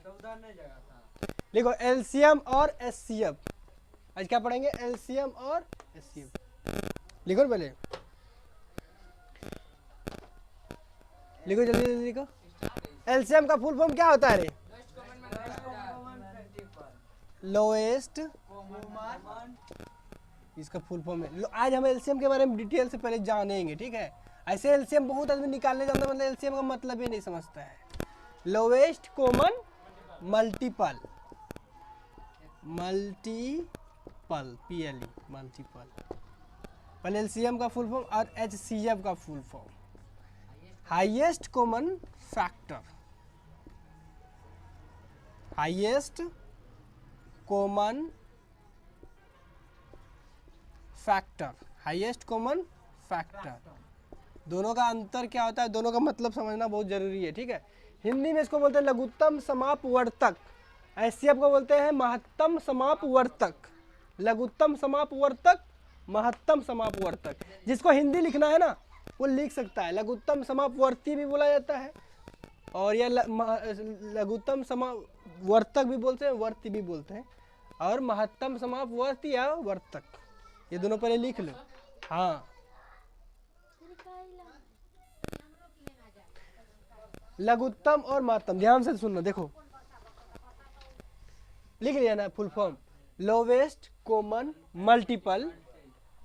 देखो एलसीएम और एचसीएफ, आज क्या पढ़ेंगे? एलसीएम और एचसीएफ। लिखो पहले, लिखो जल्दी जल्दी लिखो। एलसीएम का फुल फॉर्म क्या होता है रे? लोएस्ट, इसका फुल फॉर्म है। आज हम एलसीएम के बारे में डिटेल से पहले जानेंगे, ठीक है? ऐसे एलसीएम बहुत आदमी निकालने जाता है, मतलब एलसीएम का मतलब ही नहीं समझता है। Lowest common multiple, multiple, PLE, multiple. पहले एलसीएम का फुल फॉर्म और एचसीएफ का full form, highest common factor, highest common factor, highest common factor. दोनों का अंतर क्या होता है, दोनों का मतलब समझना बहुत जरूरी है, ठीक है? हिंदी में इसको बोलते हैं लघुत्तम समापवर्तक, एचसीएफ को बोलते हैं महत्तम समापवर्तक। लघुत्तम समापवर्तक, महत्तम समापवर्तक। जिसको हिंदी लिखना है ना वो लिख सकता है। लघुत्तम समापवर्ती भी बोला जाता है और या लघुत्तम समापवर्तक भी बोलते हैं, वर्ती भी बोलते हैं, और महत्तम समापवर्ती या वर्तक, ये दोनों पहले लिख लो। हाँ, लघुत्तम और महत्तम, ध्यान से सुनना। देखो लिख लिया ना full form? Lowest common multiple,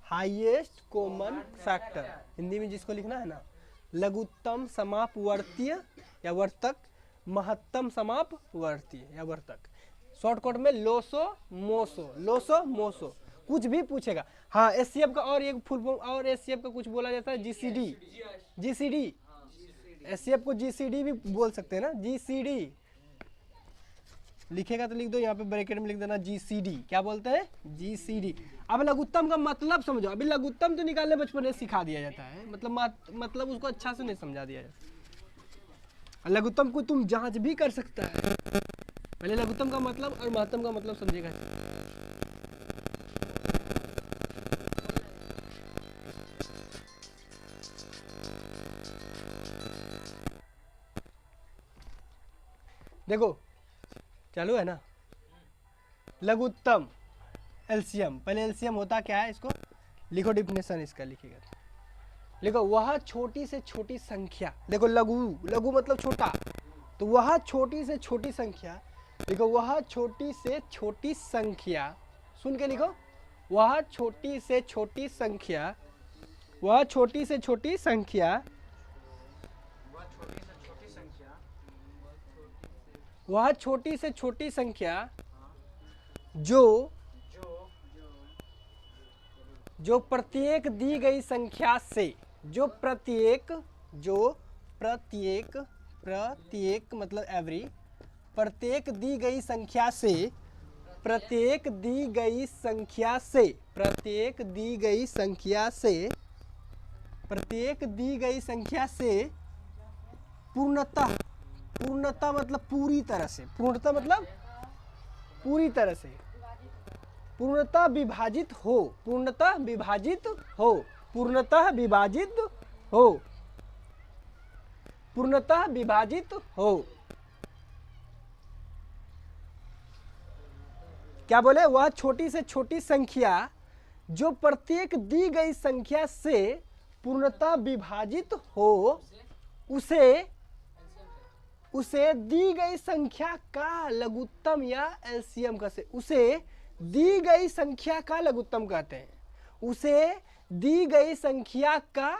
highest common factor. Hindi में जिसको लिखना है ना, लघुत्तम समापवर्तीय या वर्तक, महत्तम समापवर्तीय या वर्तक। शॉर्टकट में लोसो मोसो, लोसो मोसो, कुछ भी पूछेगा। हाँ, एचसीएफ का और एक फुल फॉर्म, और एचसीएफ का कुछ बोला जाता है जीसीडी, जीसीडी। एचसीएफ को जीसीडी भी बोल सकते हैं ना, जीसीडी। लिखेगा तो लिख दो, यहाँ पे ब्रैकेट में लिख देना जीसीडी। क्या बोलते हैं? जीसीडी। अब लघुत्तम का मतलब समझो। अभी लघुत्तम तो निकालने बचपन में सिखा दिया जाता है, मतलब उसको अच्छा से नहीं समझा दिया जाता। लघुत्तम को तुम जांच भी कर सकता है। पहले लघुत्तम का मतलब और महत्तम का मतलब समझेगा। देखो चालू है ना? लघुत्तम एलसीएम, पहले एलसीएम होता क्या है इसको लिखो, डिफिनेशन इसका लिखिएगा। लिखो, वह छोटी से छोटी संख्या। देखो लघु, लघु मतलब छोटा, तो वह छोटी से छोटी संख्या। लिखो, वह छोटी से छोटी संख्या, सुन के लिखो, वह छोटी से छोटी संख्या, वह छोटी से छोटी संख्या, वह छोटी से छोटी संख्या जो प्रत्येक दी गई संख्या से, जो प्रत्येक मतलब एवरी, प्रत्येक दी गई संख्या से, प्रत्येक दी गई संख्या से, प्रत्येक दी गई संख्या से, प्रत्येक दी गई संख्या से पूर्णतः, पूर्णतः मतलब पूरी तरह से, पूर्णतः मतलब पूरी तरह से, पूर्णतः विभाजित हो, पूर्णतः विभाजित हो, पूर्णतः विभाजित हो, पूर्णतः विभाजित हो। क्या बोले? वह छोटी से छोटी संख्या जो प्रत्येक दी गई संख्या से पूर्णतः विभाजित हो, उसे दी गई संख्या का लघुत्तम या एलसीएम कहते, उसे दी गई संख्या का लघुत्तम कहते हैं, उसे दी गई संख्या का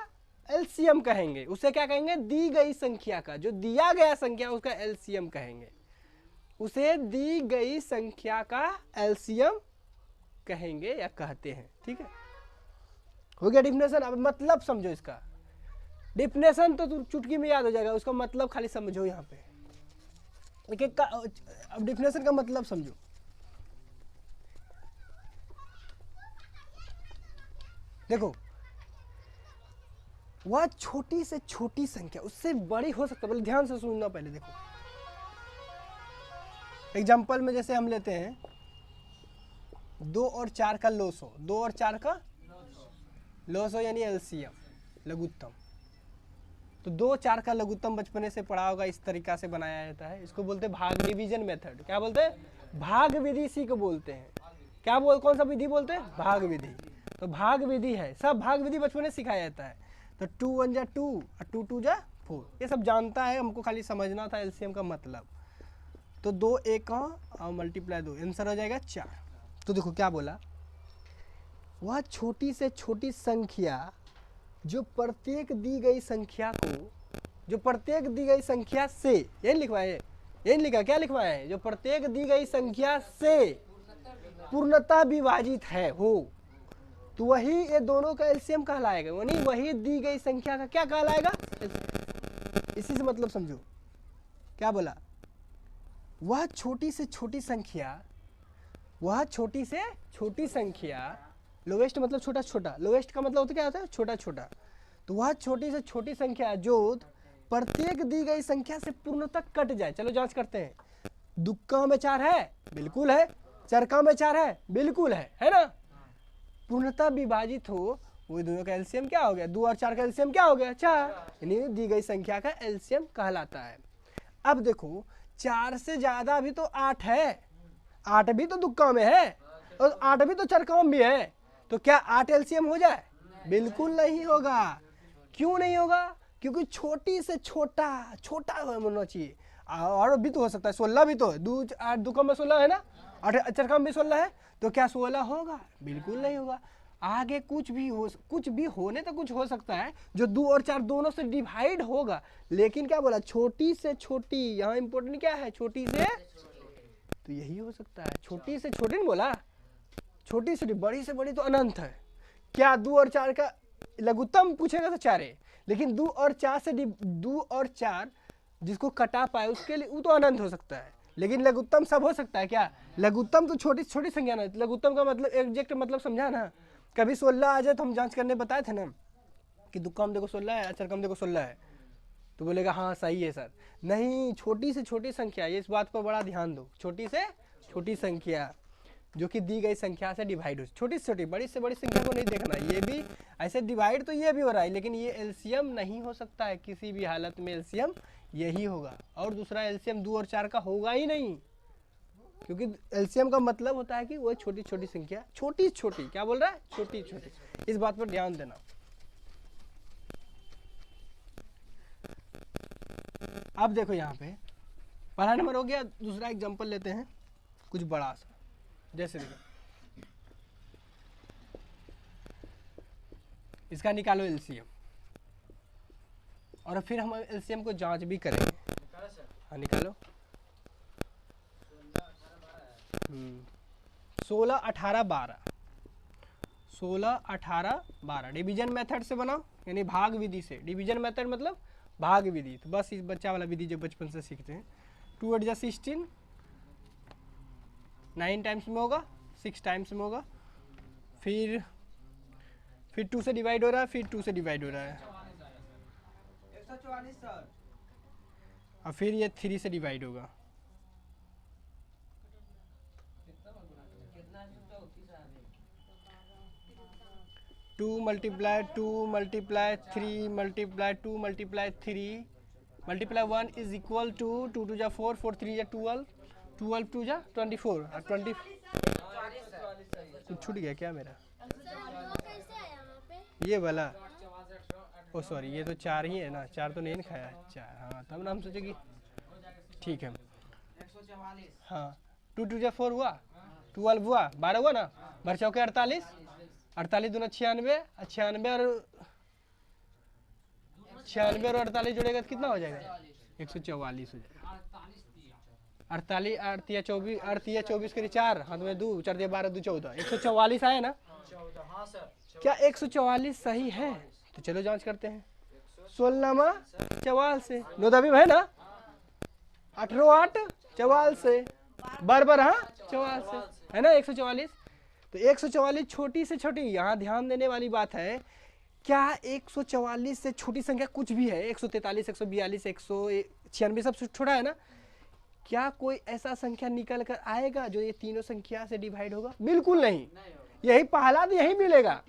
एलसीएम कहेंगे। उसे क्या कहेंगे? दी गई संख्या का, जो दिया गया संख्या उसका एलसीएम कहेंगे, उसे दी गई संख्या का एलसीएम कहेंगे या कहते हैं। ठीक है, हो गया डिफिनेशन। अब मतलब समझो इसका। डिफिनेशन तो चुटकी में याद हो जाएगा, उसका मतलब खाली समझो। यहाँ पे एक एक का, अब डिफिनेशन का मतलब समझो। देखो, वह छोटी से छोटी संख्या, उससे बड़ी हो सकता है। ध्यान से सुनना पहले। देखो एग्जाम्पल में जैसे हम लेते हैं 2 और 4 का लोसो, 2 और 4 का लोसो यानी एलसीएम, लघुत्तम। तो 2 4 का लघुत्तम बचपने से पढ़ा होगा, इस तरीका से बनाया जाता है। इसको बोलते हैं भाग डिवीजन मेथड। क्या बोलते हैं? भाग विधि इसी को बोलते हैं। क्या कौन सा विधि बोलते हैं? भाग विधि। तो भाग विधि है, सब भाग विधि बचपन में सिखाया जाता है। तो 2 1 जा 2 और 2 2 जा 4, ये सब जानता है, हमको खाली समझना था एलसीएम का मतलब। तो 2 1 और मल्टीप्लाई 2, आंसर हो जाएगा 4। तो देखो क्या बोला, वह छोटी से छोटी संख्या जो प्रत्येक दी गई संख्या से, यही लिखवाए, यही लिखा, क्या लिखवाया है? जो प्रत्येक दी गई संख्या से पूर्णतः विभाजित है हो, तो वही ये दोनों का एलसीएम कहलाएगा। यानी वही दी गई संख्या का क्या कहलाएगा? इसी से मतलब समझो। क्या बोला? वह छोटी से छोटी संख्या, लोवेस्ट मतलब छोटा छोटा, लोवेस्ट का मतलब होता क्या होता है? छोटा छोटा। तो वह छोटी से छोटी संख्या जो प्रत्येक दी गई संख्या से पूर्णतः कट जाए। चलो जांच करते हैं। दुक्का में 4 है, बिल्कुल है। चरका में 4 है, बिल्कुल है ना। पूर्णतः विभाजित हो, वो दोनों का एलसीएम क्या हो गया? 2 और 4 का एलसीएम क्या हो गया? 4। यानी दी गई संख्या का एलसीएम कहलाता है। अब देखो 4 से ज्यादा भी तो 8 है, 8 भी तो दुक्का में है और 8 भी तो चरका में भी है। तो क्या 8 एलसीएम हो जाए? बिल्कुल नहीं होगा। क्यों नहीं होगा? क्योंकि छोटी से छोटा होना चाहिए। और भी तो हो सकता है, 16 भी तो है, 8 दुक्का में 16 है ना, 8 चरका में 16 है, तो क्या 16 होगा? बिल्कुल नहीं होगा। आगे कुछ भी होने तो कुछ हो सकता है जो 2 और 4 दोनों से डिवाइड होगा, लेकिन क्या बोला? छोटी से छोटी। यहाँ इंपॉर्टेंट क्या है? छोटी से, तो यही हो सकता है। छोटी से छोटी नहीं बोला, छोटी से बड़ी से बड़ी तो अनंत है। क्या 2 और 4 का लघुत्तम पूछेगा तो 4 है, लेकिन 2 और 4 जिसको कटा पाए उसके लिए वो तो अनंत हो सकता है, लेकिन लघुत्तम सब हो सकता है। क्या लघुत्तम तो छोटी छोटी संख्या ना। लघुत्तम का मतलब एग्जैक्ट मतलब समझा ना। कभी 16 आ जाए तो हम जांच करने बताए थे ना कि दुक्का में देखो 16 है, चरका में देखो 16 है, तो बोलेगा हाँ सही है सर। नहीं, छोटी से छोटी संख्या, ये इस बात पर बड़ा ध्यान दो। छोटी से छोटी संख्या जो कि दी गई संख्या से डिवाइड हो, छोटी से छोटी, बड़ी से बड़ी संख्या को नहीं देखना। ये भी ऐसे डिवाइड तो ये भी हो रहा है, लेकिन ये एलसीएम नहीं हो सकता है। किसी भी हालत में एलसीएम यही होगा, और दूसरा एलसीएम 2 और 4 का होगा ही नहीं, क्योंकि एलसीएम का मतलब होता है कि वो छोटी छोटी संख्या, छोटी छोटी, क्या बोल रहा है? छोटी छोटी। इस बात पर ध्यान देना। अब देखो यहाँ पे पहला नंबर हो गया। दूसरा एग्जांपल लेते हैं कुछ बड़ा सा, जैसे देखो इसका निकालो एलसीएम, और फिर हम एलसीएम को जांच भी करेंगे। हाँ निकालो। 16 18 12, 16 18 12 डिवीजन मेथड से बनाओ, यानी भाग विधि से। डिवीजन मेथड मतलब भाग विधि, तो बस इस बच्चा वाला विधि जो बचपन से सीखते हैं। 2 8 जा 16, 9 टाइम्स में होगा, 6 टाइम्स में होगा, फिर 2 से डिवाइड हो रहा है, फिर 2 से डिवाइड हो रहा है, 144 सर, और फिर ये 3 से डिवाइड होगा। 2 multiply 2 multiply 3 multiply 2 multiply 3 multiply 1 is equal to 2 2 जा 4 4 3 जा 12 12 2 जा 24 और 20 कुछ छूट गया क्या मेरा? ये वाला, ओ सॉरी, ये तो 4 ही है ना, 4 तो नहीं ना खाया है, 4। हाँ तब ना हम सोचे कि ठीक है। 144, हाँ 2 2 जा 4 हुआ, 12 हुआ, 12 हुआ ना, भर चौके 48, 48 दूना 96, 96 और 48 जुड़ेगा तो कितना हो जाएगा? 144 हो जाएगा। 48 8 24, 8 24 करी 4, हाथ में 2 4 दिया 12 2 14, 144 आया ना? 14, हाँ सर। क्या 144 सही है? तो चलो जांच करते हैं। 16 चवाल से 9 दबी है ना, 18 8 चवाल से बराबर, हाँ चवाल से है ना 144। तो 144 छोटी से छोटी, यहाँ ध्यान देने वाली बात है, क्या 144 से छोटी संख्या कुछ भी है? 143 142 196 सब छोटा है ना? क्या कोई ऐसा संख्या निकल कर आएगा जो ये तीनों संख्या से डिवाइड होगा? बिल्कुल नहीं। यही पहला यही मिलेगा।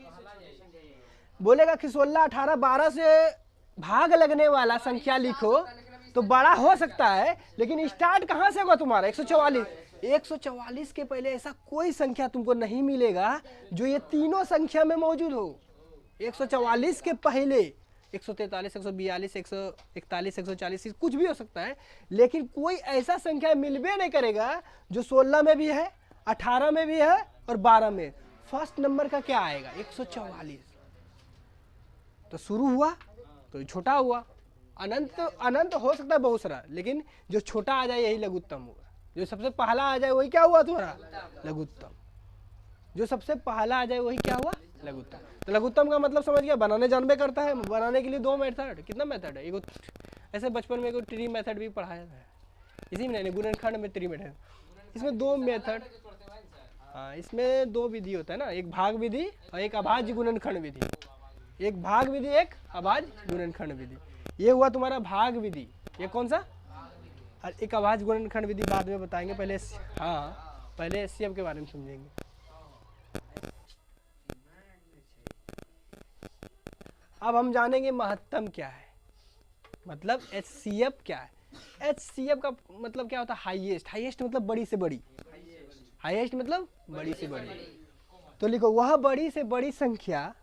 बोलेगा कि 16 18 12 से भाग लगने वाला संख्या लिखो तो बड़ा हो सकता है, लेकिन स्टार्ट कहां से होगा तुम्हारा 144। 144 के पहले ऐसा कोई संख्या तुमको नहीं मिलेगा जो ये तीनों संख्या में मौजूद हो। 144 के पहले 143, 142, 141, 140 कुछ भी हो सकता है, लेकिन कोई ऐसा संख्या मिलबे नहीं करेगा जो 16 में भी है, 18 में भी है और 12 में। फर्स्ट नंबर का क्या आएगा 144। तो शुरू हुआ तो छोटा हुआ, अनंत अनंत हो सकता है बहुत सारा, लेकिन जो छोटा आ जाए यही लघुत्तम होगा। जो सबसे पहला आ जाए वही क्या हुआ तुम्हारा लघुत्तम। जो सबसे पहला आ जाए वही क्या हुआ लघुत्तम। तो लघुत्तम का मतलब समझ गया, बनाने जानबे करता है। बनाने के लिए दो मेथड, कितना मेथड है, एक ऐसे बचपन में एक ट्री मेथड भी पढ़ाया है, इसी में नहीं गुणनखंड में ट्री मेथड, इसमें दो मेथड। हाँ, इसमें दो विधि होता है ना, एक भाग विधि और एक अभाज्य गुणनखंड विधि। एक भाग विधि, एक अभाज्य गुणनखंड विधि। ये हुआ तुम्हारा भाग विधि, ये कौन सा, और एक अभाज्य गुणनखंड विधि बाद में बताएंगे। पहले हाँ, पहले एचसीएफ के बारे में समझेंगे। अब हम जानेंगे महत्तम क्या है, मतलब एचसीएफ क्या है। एचसीएफ का मतलब क्या होता है हाईएस्ट। हाईएस्ट मतलब बड़ी से बड़ी, हाईएस्ट मतलब बड़ी से बड़ी। तो लिखो वह बड़ी से बड़ी संख्या,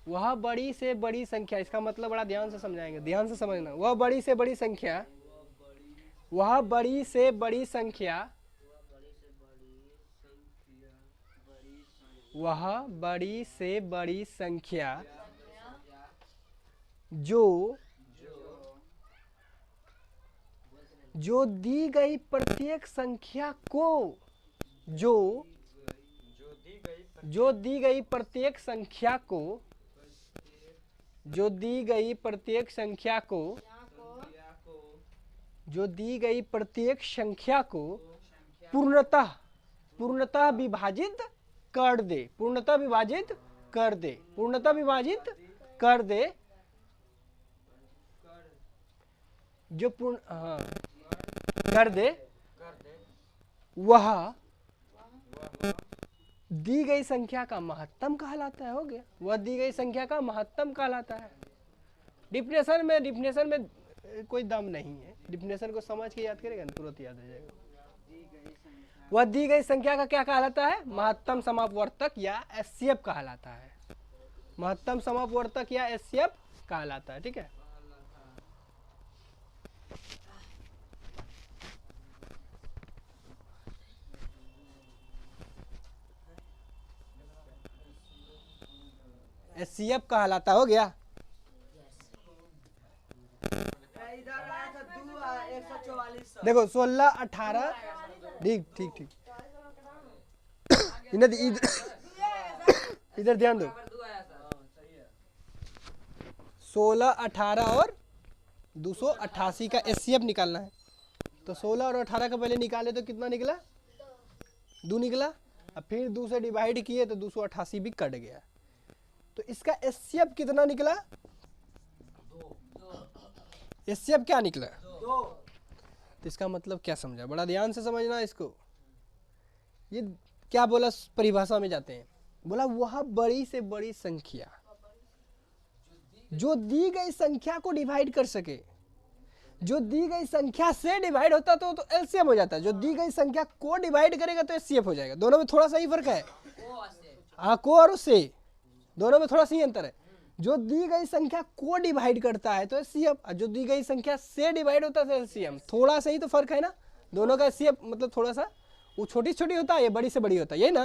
वह बड़ी से बड़ी संख्या, इसका मतलब बड़ा ध्यान से समझाएंगे, ध्यान से समझना। वह बड़ी से बड़ी संख्या, वह बड़ी से बड़ी संख्या, वह बड़ी से बड़ी संख्या जो दी गई प्रत्येक संख्या को, जो दी गई प्रत्येक संख्या को, जो दी गई प्रत्येक संख्या को, जो दी गई प्रत्येक संख्या को पूर्णतः विभाजित कर दे, पूर्णतः विभाजित कर दे, पूर्णतः विभाजित कर दे, जो पूर्ण कर दे, वह दी गई संख्या का महत्तम कहलाता है। हो गया, वह दी गई संख्या का महत्तम कहलाता है। डिफिनेशन में कोई दम नहीं है, डिफिनेशन को समझ के याद करेगा तुरंत याद आ जाएगा। वह दी गई संख्या का क्या कहलाता है, महत्तम समापवर्तक या एचसीएफ कहलाता है। महत्तम समापवर्तक या एचसीएफ कहलाता है, ठीक है। एचसीएफ कहलाता, हो गया। देखो 16, 18, ठीक ठीक ठीक, इधर ध्यान दो। 16, 18 और 288 का एचसीएफ निकालना है। तो 16 और 18 का पहले निकाले तो कितना निकला, 2 निकला। अब फिर 2 से डिवाइड किए तो 288 भी कट गया। तो इसका एचसीएफ कितना निकला, एचसीएफ क्या निकला 2। तो इसका मतलब क्या समझा, बड़ा ध्यान से समझना इसको। ये क्या बोला, परिभाषा में जाते हैं, बोला वह बड़ी से बड़ी संख्या जो दी गई संख्या को डिवाइड कर सके। जो दी गई संख्या से डिवाइड होता तो एलसीएम हो जाता है, जो दी गई संख्या को डिवाइड करेगा तो एचसीएफ हो जाएगा। दोनों में थोड़ा सा ही फर्क है, हाँ, को और उससे दोनों में थोड़ा सा ही अंतर है। जो दी गई संख्या को डिवाइड करता है तो एचसीएफ, और जो दी गई संख्या से डिवाइड होता है तो एलसीएम। थोड़ा सा ही तो फर्क है ना दोनों का। एचसीएफ मतलब थोड़ा सा, वो छोटी छोटी होता है, ये बड़ी से बड़ी होता है, ये ना।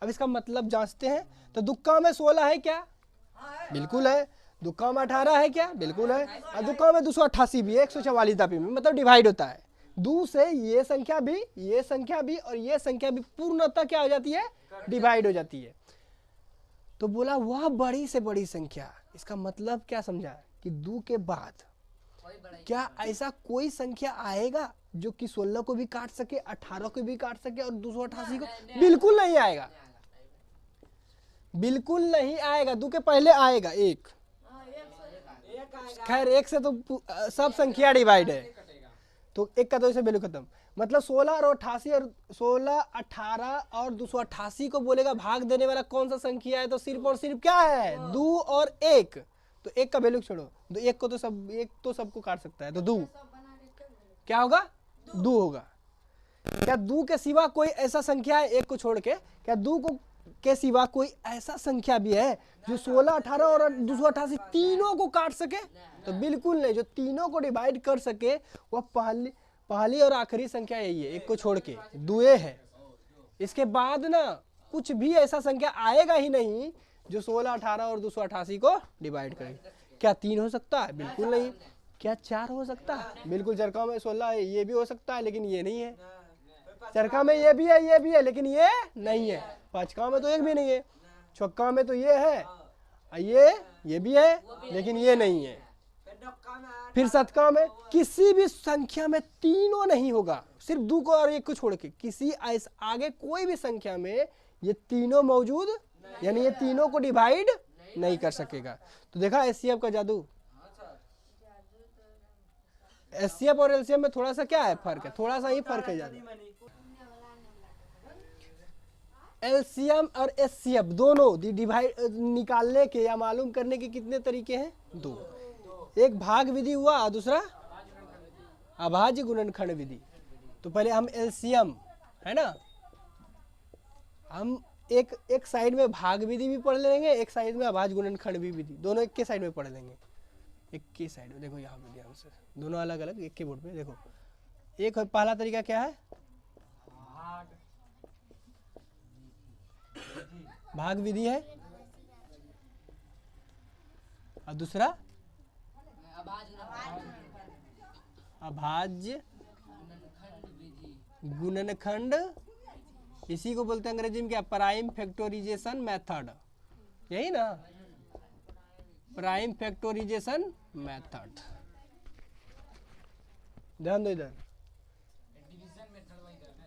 अब इसका मतलब जांचते हैं। तो दुक्का में 16 है क्या, बिल्कुल है। दुक्का में 18 है क्या, बिल्कुल है। और दुक्का में 288 भी है, 144 दापी में, मतलब डिवाइड होता है। 2 से ये संख्या भी, ये संख्या भी और ये संख्या भी पूर्णतः क्या हो जाती है, डिवाइड हो जाती है। तो बोला वह बड़ी से बड़ी संख्या, इसका मतलब क्या समझा कि 2 के बाद क्या ऐसा कोई संख्या आएगा जो कि 16 को भी काट सके, 18 को भी काट सके और 288 को? बिल्कुल नहीं आएगा, बिल्कुल नहीं आएगा। 2 के पहले आएगा 1, खैर 1 से तो सब संख्या डिवाइड है, तो 1 का तो इसे वैल्यू खत्म। मतलब 16 और 88 और 16, 18 और 288 को बोलेगा भाग देने वाला कौन सा संख्या है, तो सिर्फ और सिर्फ क्या है, 2 और 1। तो एक का वैल्यू छोड़ो, तो एक तो सबको काट सकता है, तो 2 क्या होगा, 2 होगा। क्या 2 के सिवा कोई ऐसा संख्या है, एक को छोड़ के, क्या 2 के सिवा कोई ऐसा संख्या भी है जो 16, 18 और 288 तीनों को काट सके? तो बिल्कुल नहीं। जो तीनों को डिवाइड कर सके वह पहली और आखिरी संख्या यही है, एक को छोड़ के 2 है। इसके बाद ना कुछ भी ऐसा संख्या आएगा ही नहीं जो 16, 18 और 288 को डिवाइड करे। क्या 3 हो सकता है? बिल्कुल नहीं। क्या 4 हो सकता है? बिल्कुल। चरखा में 16 है, ये भी हो सकता है लेकिन ये नहीं है। चरखा में ये भी है लेकिन ये नहीं है। पांचका में तो एक भी नहीं है। छक्का में तो ये है, ये भी है लेकिन ये नहीं है। फिर शतका में किसी भी संख्या में तीनों नहीं होगा, सिर्फ 2 को और 1 को छोड़ के किसी आगे कोई भी संख्या में ये तीनों मौजूद, यानी ये तीनों को डिवाइड नहीं कर सकेगा। तो देखा एचसीएफ का जादू। एचसीएफ और एलसीएम में थोड़ा सा क्या है फर्क है, थोड़ा सा ही फर्क है जादू। एलसीएम और एचसीएफ दोनों डिवाइड निकालने के या मालूम करने के कितने तरीके हैं? 2। एक भाग विधि हुआ और दूसरा अभाज्य गुणनखंड विधि। तो पहले हम एलसीएम है ना, हम एक साइड में भाग विधि भी पढ़ लेंगे, एक साइड में अभाज्य गुणनखंड विधि, दोनों एक के साइड में पढ़ लेंगे। एक के साइड में देखो, यहाँ पे ध्यान से, दोनों अलग अलग एक के बोर्ड पे देखो। एक पहला तरीका क्या है? भाग विधि है, और दूसरा अभाज्य गुणनखंड। इसी को बोलते हैं अंग्रेजी में क्या? प्राइम फैक्टोराइजेशन मेथड, यही ना, प्राइम फैक्टोराइजेशन मेथड। ध्यान दो इधर,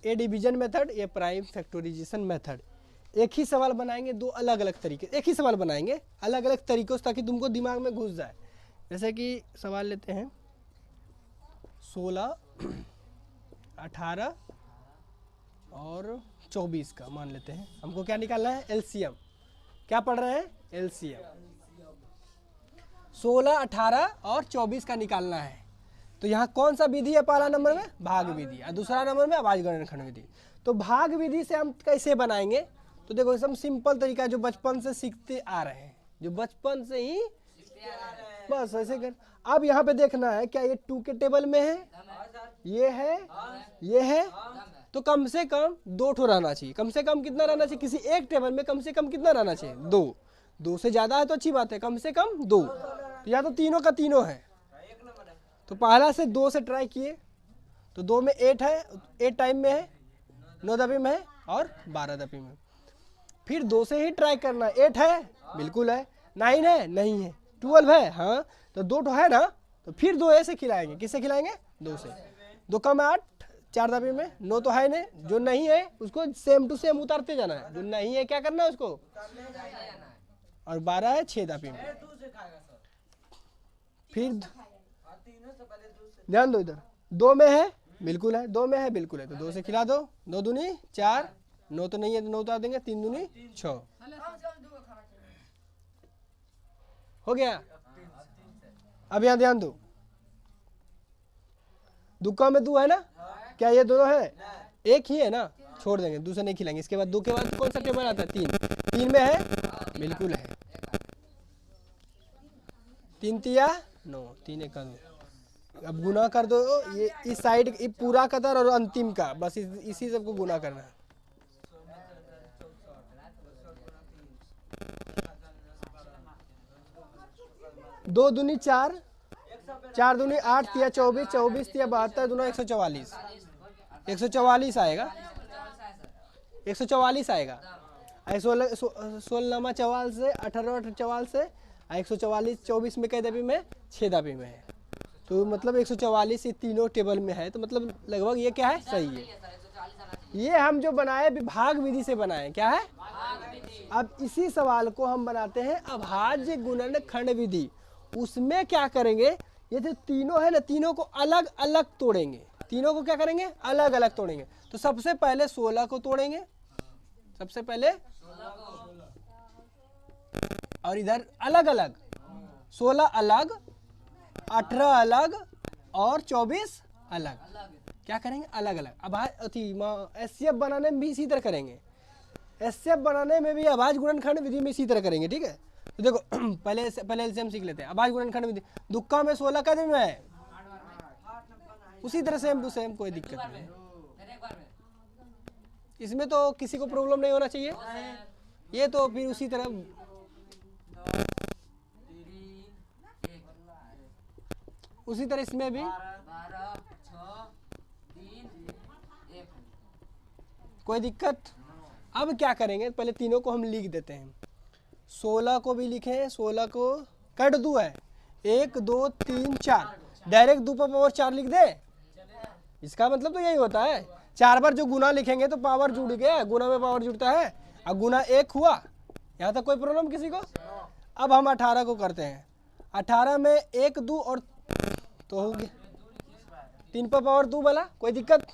ये डिवीजन मेथड, ये प्राइम फैक्टोराइजेशन मेथड। एक ही सवाल बनाएंगे, 2 अलग अलग तरीके, एक ही सवाल बनाएंगे अलग अलग तरीकों से, ताकि तुमको दिमाग में घुस जाए। जैसे कि सवाल लेते हैं 16, 18 और 24 का मान लेते हैं। हमको क्या निकालना है? एलसीएम। क्या पढ़ रहे हैं? एलसीएम। 16, 18 और 24 का निकालना है। तो यहाँ कौन सा विधि है? पहला नंबर में भाग विधि और दूसरा नंबर में अभाज्य गुणनखंड विधि। तो भाग विधि से हम कैसे बनाएंगे? तो देखो एकदम सिंपल तरीका, जो बचपन से सीखते आ रहे हैं, जो बचपन से ही बस ऐसे कर। अब यहाँ पे देखना है क्या ये 2 के टेबल में है, ये है, तो कम से कम 2 ठो रहना चाहिए। कम से कम कितना रहना चाहिए? किसी एक टेबल में कम से कम कितना रहना चाहिए? 2। 2 से ज्यादा है तो अच्छी बात है, कम से कम 2। तो या तो तीनों का तीनों है। तो पहला से 2 से ट्राई किए, तो 2 में 8 है, 8 टाइम में है, 9 दफे में है और 12 दफे में। फिर 2 से ही ट्राई करना। 8 है, बिल्कुल है। 9 है, नहीं है। 12 है, हाँ, तो 2 है ना, तो फिर 2 से खिलाएंगे। किससे खिलाएंगे? 2 से। 2 कम 8, 4 दफे में। 9 तो है नहीं, जो नहीं है उसको सेम टू सेम उतारते जाना है, जो नहीं है क्या करना है उसको, और 12 है 6 दफे में। फिर ध्यान दो इधर, 2 में है, बिल्कुल है, 2 में है, बिल्कुल है, तो 2 से खिला दो। 2 दूनी 4, 9 तो नहीं है तो 9 उतार देंगे, 3 दूनी 6 हो गया। अब यहाँ ध्यान दो, दुक्का में 2 है ना, क्या ये दोनों है? एक ही है ना, छोड़ देंगे, दूसरे नहीं खिलाएंगे। इसके बाद 2 के बाद तो कौन सा टेबल आता है? 3 में है, बिल्कुल है। 3 तिया 9, 3 1 2। अब गुना कर दो, ये इस साइड पूरा कतर और अंतिम का, बस इसी सबको गुना करना है। 2 दूनी 4, 4 दूनी 8, तिया 24, 24 तिया 72, दूना 144। 144 आएगा, 144 आएगा। 16 चवाल से 18 चवाल से 144, 24 में कई दबी में 6 दबी में है, तो मतलब 144 ये तीनों टेबल में है, तो मतलब लगभग ये क्या है? सही है। ये हम जो बनाए भाग विधि से बनाए, क्या है? अब इसी सवाल को हम बनाते हैं अभाज्य गुणनखंड विधि। उसमें क्या करेंगे? ये जो तीनों है ना, तीनों को अलग अलग तोड़ेंगे। तीनों को क्या करेंगे? अलग अलग तोड़ेंगे। तो सबसे पहले 16 को तोड़ेंगे, सबसे पहले, और इधर अलग अलग 16 अलग, 18 अलग और 24 अलग। क्या करेंगे? अलग अलग। अब एचसीएफ बनाने में भी इसी तरह करेंगे। एचसीएफ बनाने में भी अभाज्य गुणनखंड विधि में इसी तरह करेंगे। ठीक है, तो देखो पहले एलसीएम सीख लेते हैं। अभाज्य गुणनखंड विधि, दुक्का में 16 का दिन में है, उसी तरह सेम टू सेम, कोई दिक्कत नहीं। इसमें तो किसी को प्रॉब्लम नहीं होना चाहिए। ये तो फिर उसी तरह इसमें भी कोई दिक्कत। अब क्या करेंगे? पहले तीनों को हम लिख देते हैं। 16 को भी लिखें, 16 को कट दू है 1 2 3 4, डायरेक्ट 2 पर पावर 4 लिख दे। इसका मतलब तो यही होता है, 4 बार जो गुना लिखेंगे तो पावर जुड़ गया, गुना में पावर जुड़ता है, अब गुना 1 हुआ। यहाँ तक कोई प्रॉब्लम किसी को? अब हम 18 को करते हैं। 18 में 1 2 और तो हो गया 3 पर पावर 2 वाला, कोई दिक्कत?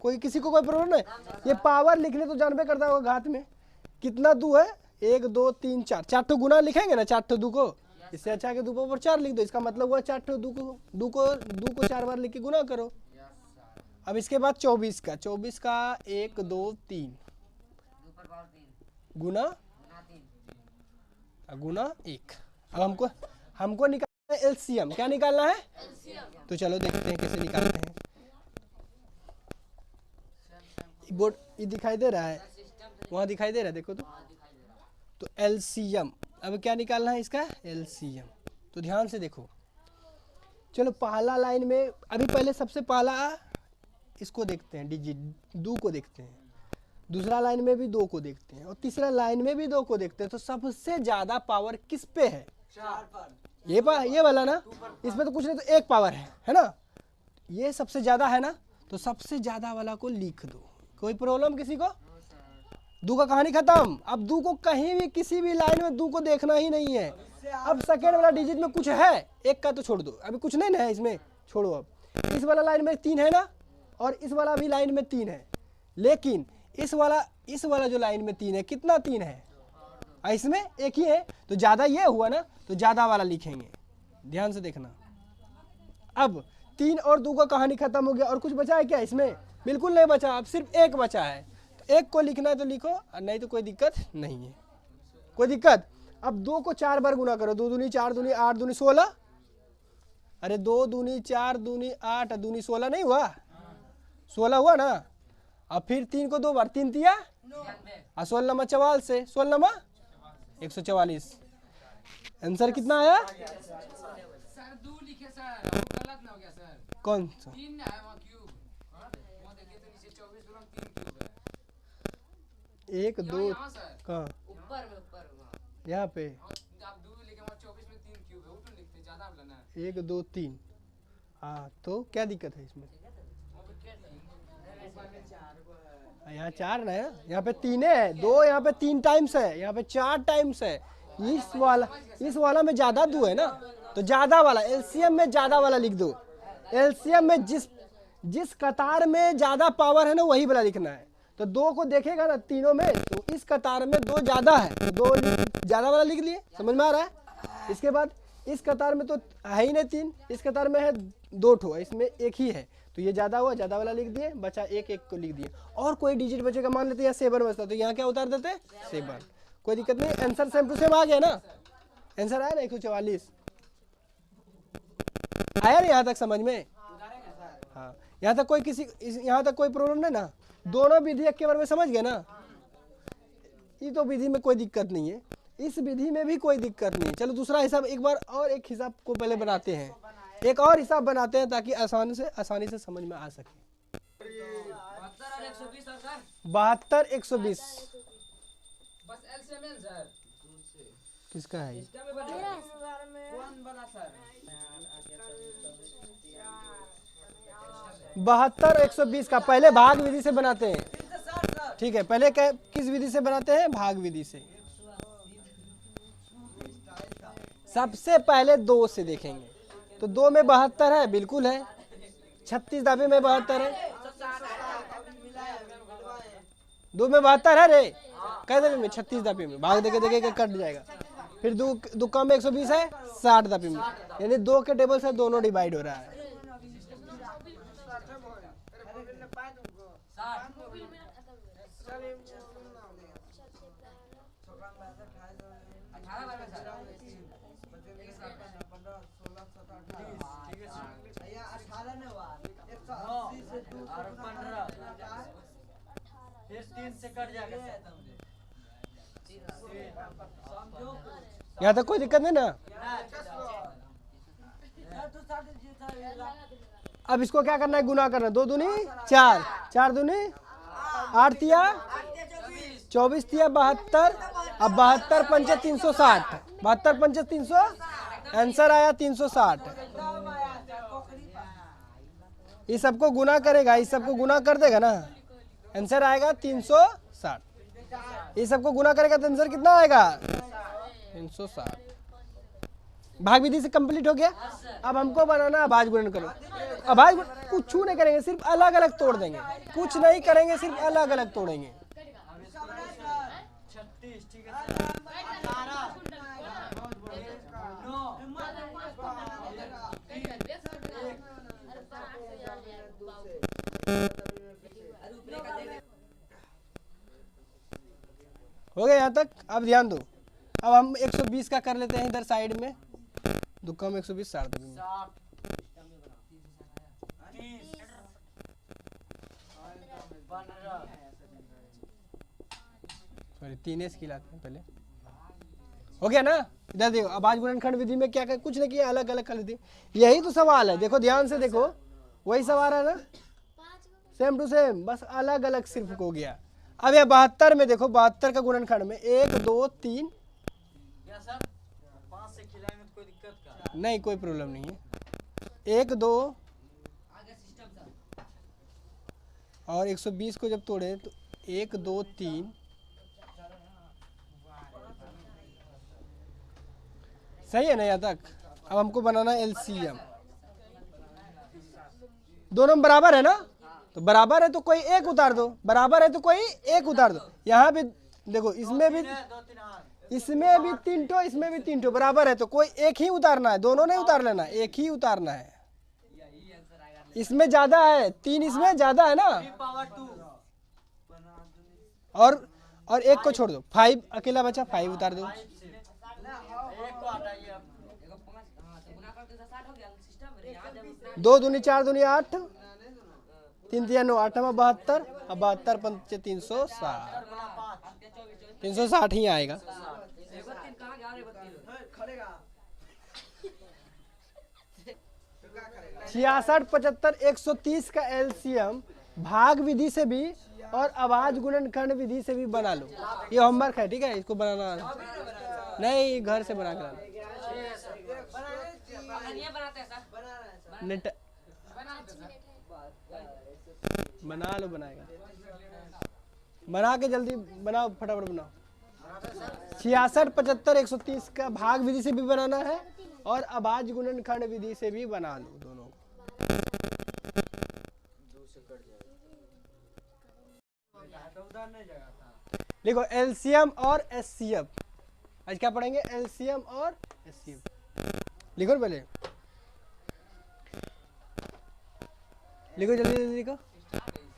कोई किसी को कोई प्रॉब्लम नहीं? ये पावर लिखने तो जानबे करता होगा घात में कितना 2 है, 1 2 3 4, 4 ठो गुना लिखेंगे ना, 4 ठो 2 को, इससे अच्छा कि 2 पर 4 लिख दो। इसका मतलब हुआ 4 ठो 2 को 4 बार लिख के गुना करो। अब इसके बाद 24 का 1 2 3 गुना 1। अब हमको निकालना है एलसीएम। क्या निकालना है? तो चलो देखते हैं कैसे निकालते हैं। बोर्ड ये दिखाई दे रहा है, वहाँ दिखाई दे रहा है, देखो तो एलसीएम। अब क्या निकालना है इसका? एलसीएम। तो ध्यान से देखो, चलो पहला लाइन में अभी पहले सबसे पहला इसको देखते हैं, डिजिट 2 को देखते हैं, दूसरा लाइन में भी 2 को देखते हैं और तीसरा लाइन में भी 2 को देखते हैं। तो सबसे ज्यादा पावर किस पे है? 4 पर। ये वाला ना, इसमें तो कुछ नहीं, तो 1 पावर है ना, ये सबसे ज्यादा है ना, तो सबसे ज्यादा वाला को लिख दो। कोई प्रॉब्लम किसी को? 2 का कहानी खत्म। अब 2 को कहीं भी किसी भी लाइन में 2 को देखना ही नहीं है। अब सेकेंड वाला डिजिट में कुछ है, 1 का तो छोड़ दो, अभी कुछ नहीं ना है इसमें, छोड़ो। अब इस वाला लाइन में 3 है ना, और इस वाला भी लाइन में 3 है, लेकिन इस वाला जो लाइन में 3 है, कितना 3 है? इसमें 1 ही है, तो ज्यादा ये हुआ ना, तो ज्यादा वाला लिखेंगे। ध्यान से देखना। अब 3 और 2 का कहानी खत्म हो गया, और कुछ बचा है क्या इसमें? बिल्कुल नहीं बचा, अब सिर्फ 1 बचा है। तो 1 को लिखना है तो लिखो, और नहीं तो कोई दिक्कत नहीं है। कोई दिक्कत? अब 2 को 4 बार गुना करो, 2 दूनी 4 दूनी 8 दूनी 16। अरे 2 दूनी 4 दूनी 8 दूनी 16 नहीं हुआ? 16 हुआ ना। अब फिर 3 को 2 बार, 3 तिया और 16 नमा 44 से 16 नमा 144। आंसर कितना आया? सर 2 लिखे सर, गलत ना हो गया सर। कौन सा? 3 है वहाँ क्यूब, वहाँ देखिए तो नीचे 24 गुना 3 क्यूब है। 1 2 यहाँ सर, कहाँ? ऊपर में वहाँ। यहाँ पे आप 2 लिखे, वहाँ 24 में 3 क्यूब है, ऊपर लिखते ज्यादा बोला ना। 1 2 3। हाँ, तो क्या दिक्कत है इसमें? यहाँ 4 ना है, यहाँ पे 3 है, 2 यहाँ पे 3 टाइम्स है, यहाँ पे 4 टाइम्स है। इस वाला में ज्यादा 2 है ना, तो ज्यादा वाला एलसीएम में ज्यादा वाला लिख दो। एलसीएम में जिस कतार में ज्यादा पावर है ना, वही वाला लिखना है। तो 2 को देखेगा ना तीनों में, तो इस कतार में 2 ज्यादा है, तो 2 ज्यादा वाला लिख लिए। समझ में आ रहा है? इसके बाद इस कतार में तो है ही नहीं 3, इस कतार में है 2 ठो, इसमें 1 ही है, तो ये ज्यादा हुआ, ज्यादा वाला लिख दिए, बचा 1 को लिख दिए। और कोई डिजिट बचेगा, मान लेते हैं 7 बचता, तो यहाँ क्या उतार देते? 7। कोई दिक्कत नहीं, आंसर सेम टू सेम आ गया ना। आंसर आया ना 144 आया ना? यहाँ तक समझ में? हाँ, यहाँ तक कोई प्रॉब्लम नहीं ना? दोनों विधि एक के बारे में समझ गए ना? ये तो विधि में कोई दिक्कत नहीं है, इस विधि में भी कोई दिक्कत नहीं है। चलो दूसरा हिसाब एक बार और, एक हिसाब को पहले बनाते हैं, एक और हिसाब बनाते हैं ताकि आसानी से समझ में आ सके। 72 120 बस एलसीएम सर। किसका है? कौन बना सर? 72 120 का पहले भाग विधि से बनाते हैं। ठीक है, पहले किस विधि से बनाते हैं? भाग विधि से। सबसे पहले 2 से देखेंगे, तो 2 में 72 है, बिल्कुल है। 36 दाबे में 72 है, 2 में 72 है रे, कह दबे में 36 दाबे में, भाग देखे कट जाएगा। फिर दो कम 120 है 60 दफे में, यानी 2 के टेबल से दोनों डिवाइड हो रहा है। यहाँ तक कोई दिक्कत नहीं ना। अब इसको क्या करना है, गुना करना है। 2 दूनी 4, 4 दूनी 8 तिया 24 तिया 72, अब 72 पंचे 360, 72 पंचे 300, आंसर आया 360। इस सबको गुना करेगा, इस सबको गुना कर देगा ना, आंसर आएगा 360। इस सबको गुना करेगा तो आंसर कितना आएगा 360। भाग विधि से कंप्लीट हो गया। अब हमको बनाना अभाज्य गुणन करो। अभाज्य गुणन कुछ नहीं करेंगे, सिर्फ अलग अलग तोड़ देंगे, कुछ नहीं करेंगे, सिर्फ अलग अलग तोड़ेंगे। हो गया यहाँ तक। अब ध्यान दो, अब हम 120 का कर लेते हैं इधर साइड में। दो कम 120 60 में, सॉरी 3 की लाते हैं पहले। हो गया ना। इधर देखो, अभाज्य गुणनखंड विधि में क्या कर, कुछ नहीं किया, अलग अलग कर लेते। यही तो सवाल है, देखो ध्यान से देखो, वही सवाल है ना, सेम टू सेम, बस अलग अलग सिर्फ हो गया। अब यह 72 में देखो, 72 का गुणनखंड में 1 2 3 नहीं, कोई प्रॉब्लम नहीं है। 1 2 और 120 को जब तोड़े तो 1 2 3, सही है ना यहाँ तक। अब हमको बनाना एलसीएम। दोनों बराबर है ना, तो बराबर है तो कोई एक उतार दो, बराबर है तो कोई एक उतार दो। यहाँ भी देखो, इसमें भी 3 ठो, इसमें भी 3 ठो, बराबर है तो कोई एक ही उतारना है, दोनों नहीं उतार लेना, एक ही उतारना है। इसमें ज्यादा है 3, इसमें ज्यादा है ना, और एक को छोड़ दो, 5 अकेला बचा, 5 उतार दो। 2 दूनी 4 दूनी 8, 3 तिया 9, 8 72, अब 72 पंचे 360, 360 ही आएगा। 66 75 130 का एलसीएम भाग विधि से भी और अभाज्य गुणनखंड विधि से भी बना लो। ये होमवर्क है, ठीक है, इसको बनाना नहीं, घर से बना कर बना लो, बनाएगा, बना के जल्दी बनाओ, फटाफट बनाओ। 66 75 130 का भाग विधि से भी बनाना है और अभाज्य गुणनखंड विधि से भी बना लो दोनों को। देखो एलसीएम और एचसीएफ, आज क्या पढ़ेंगे, एलसीएम और एचसीएफ। लिखो पहले, लिखो जल्दी जल्दी लिखो।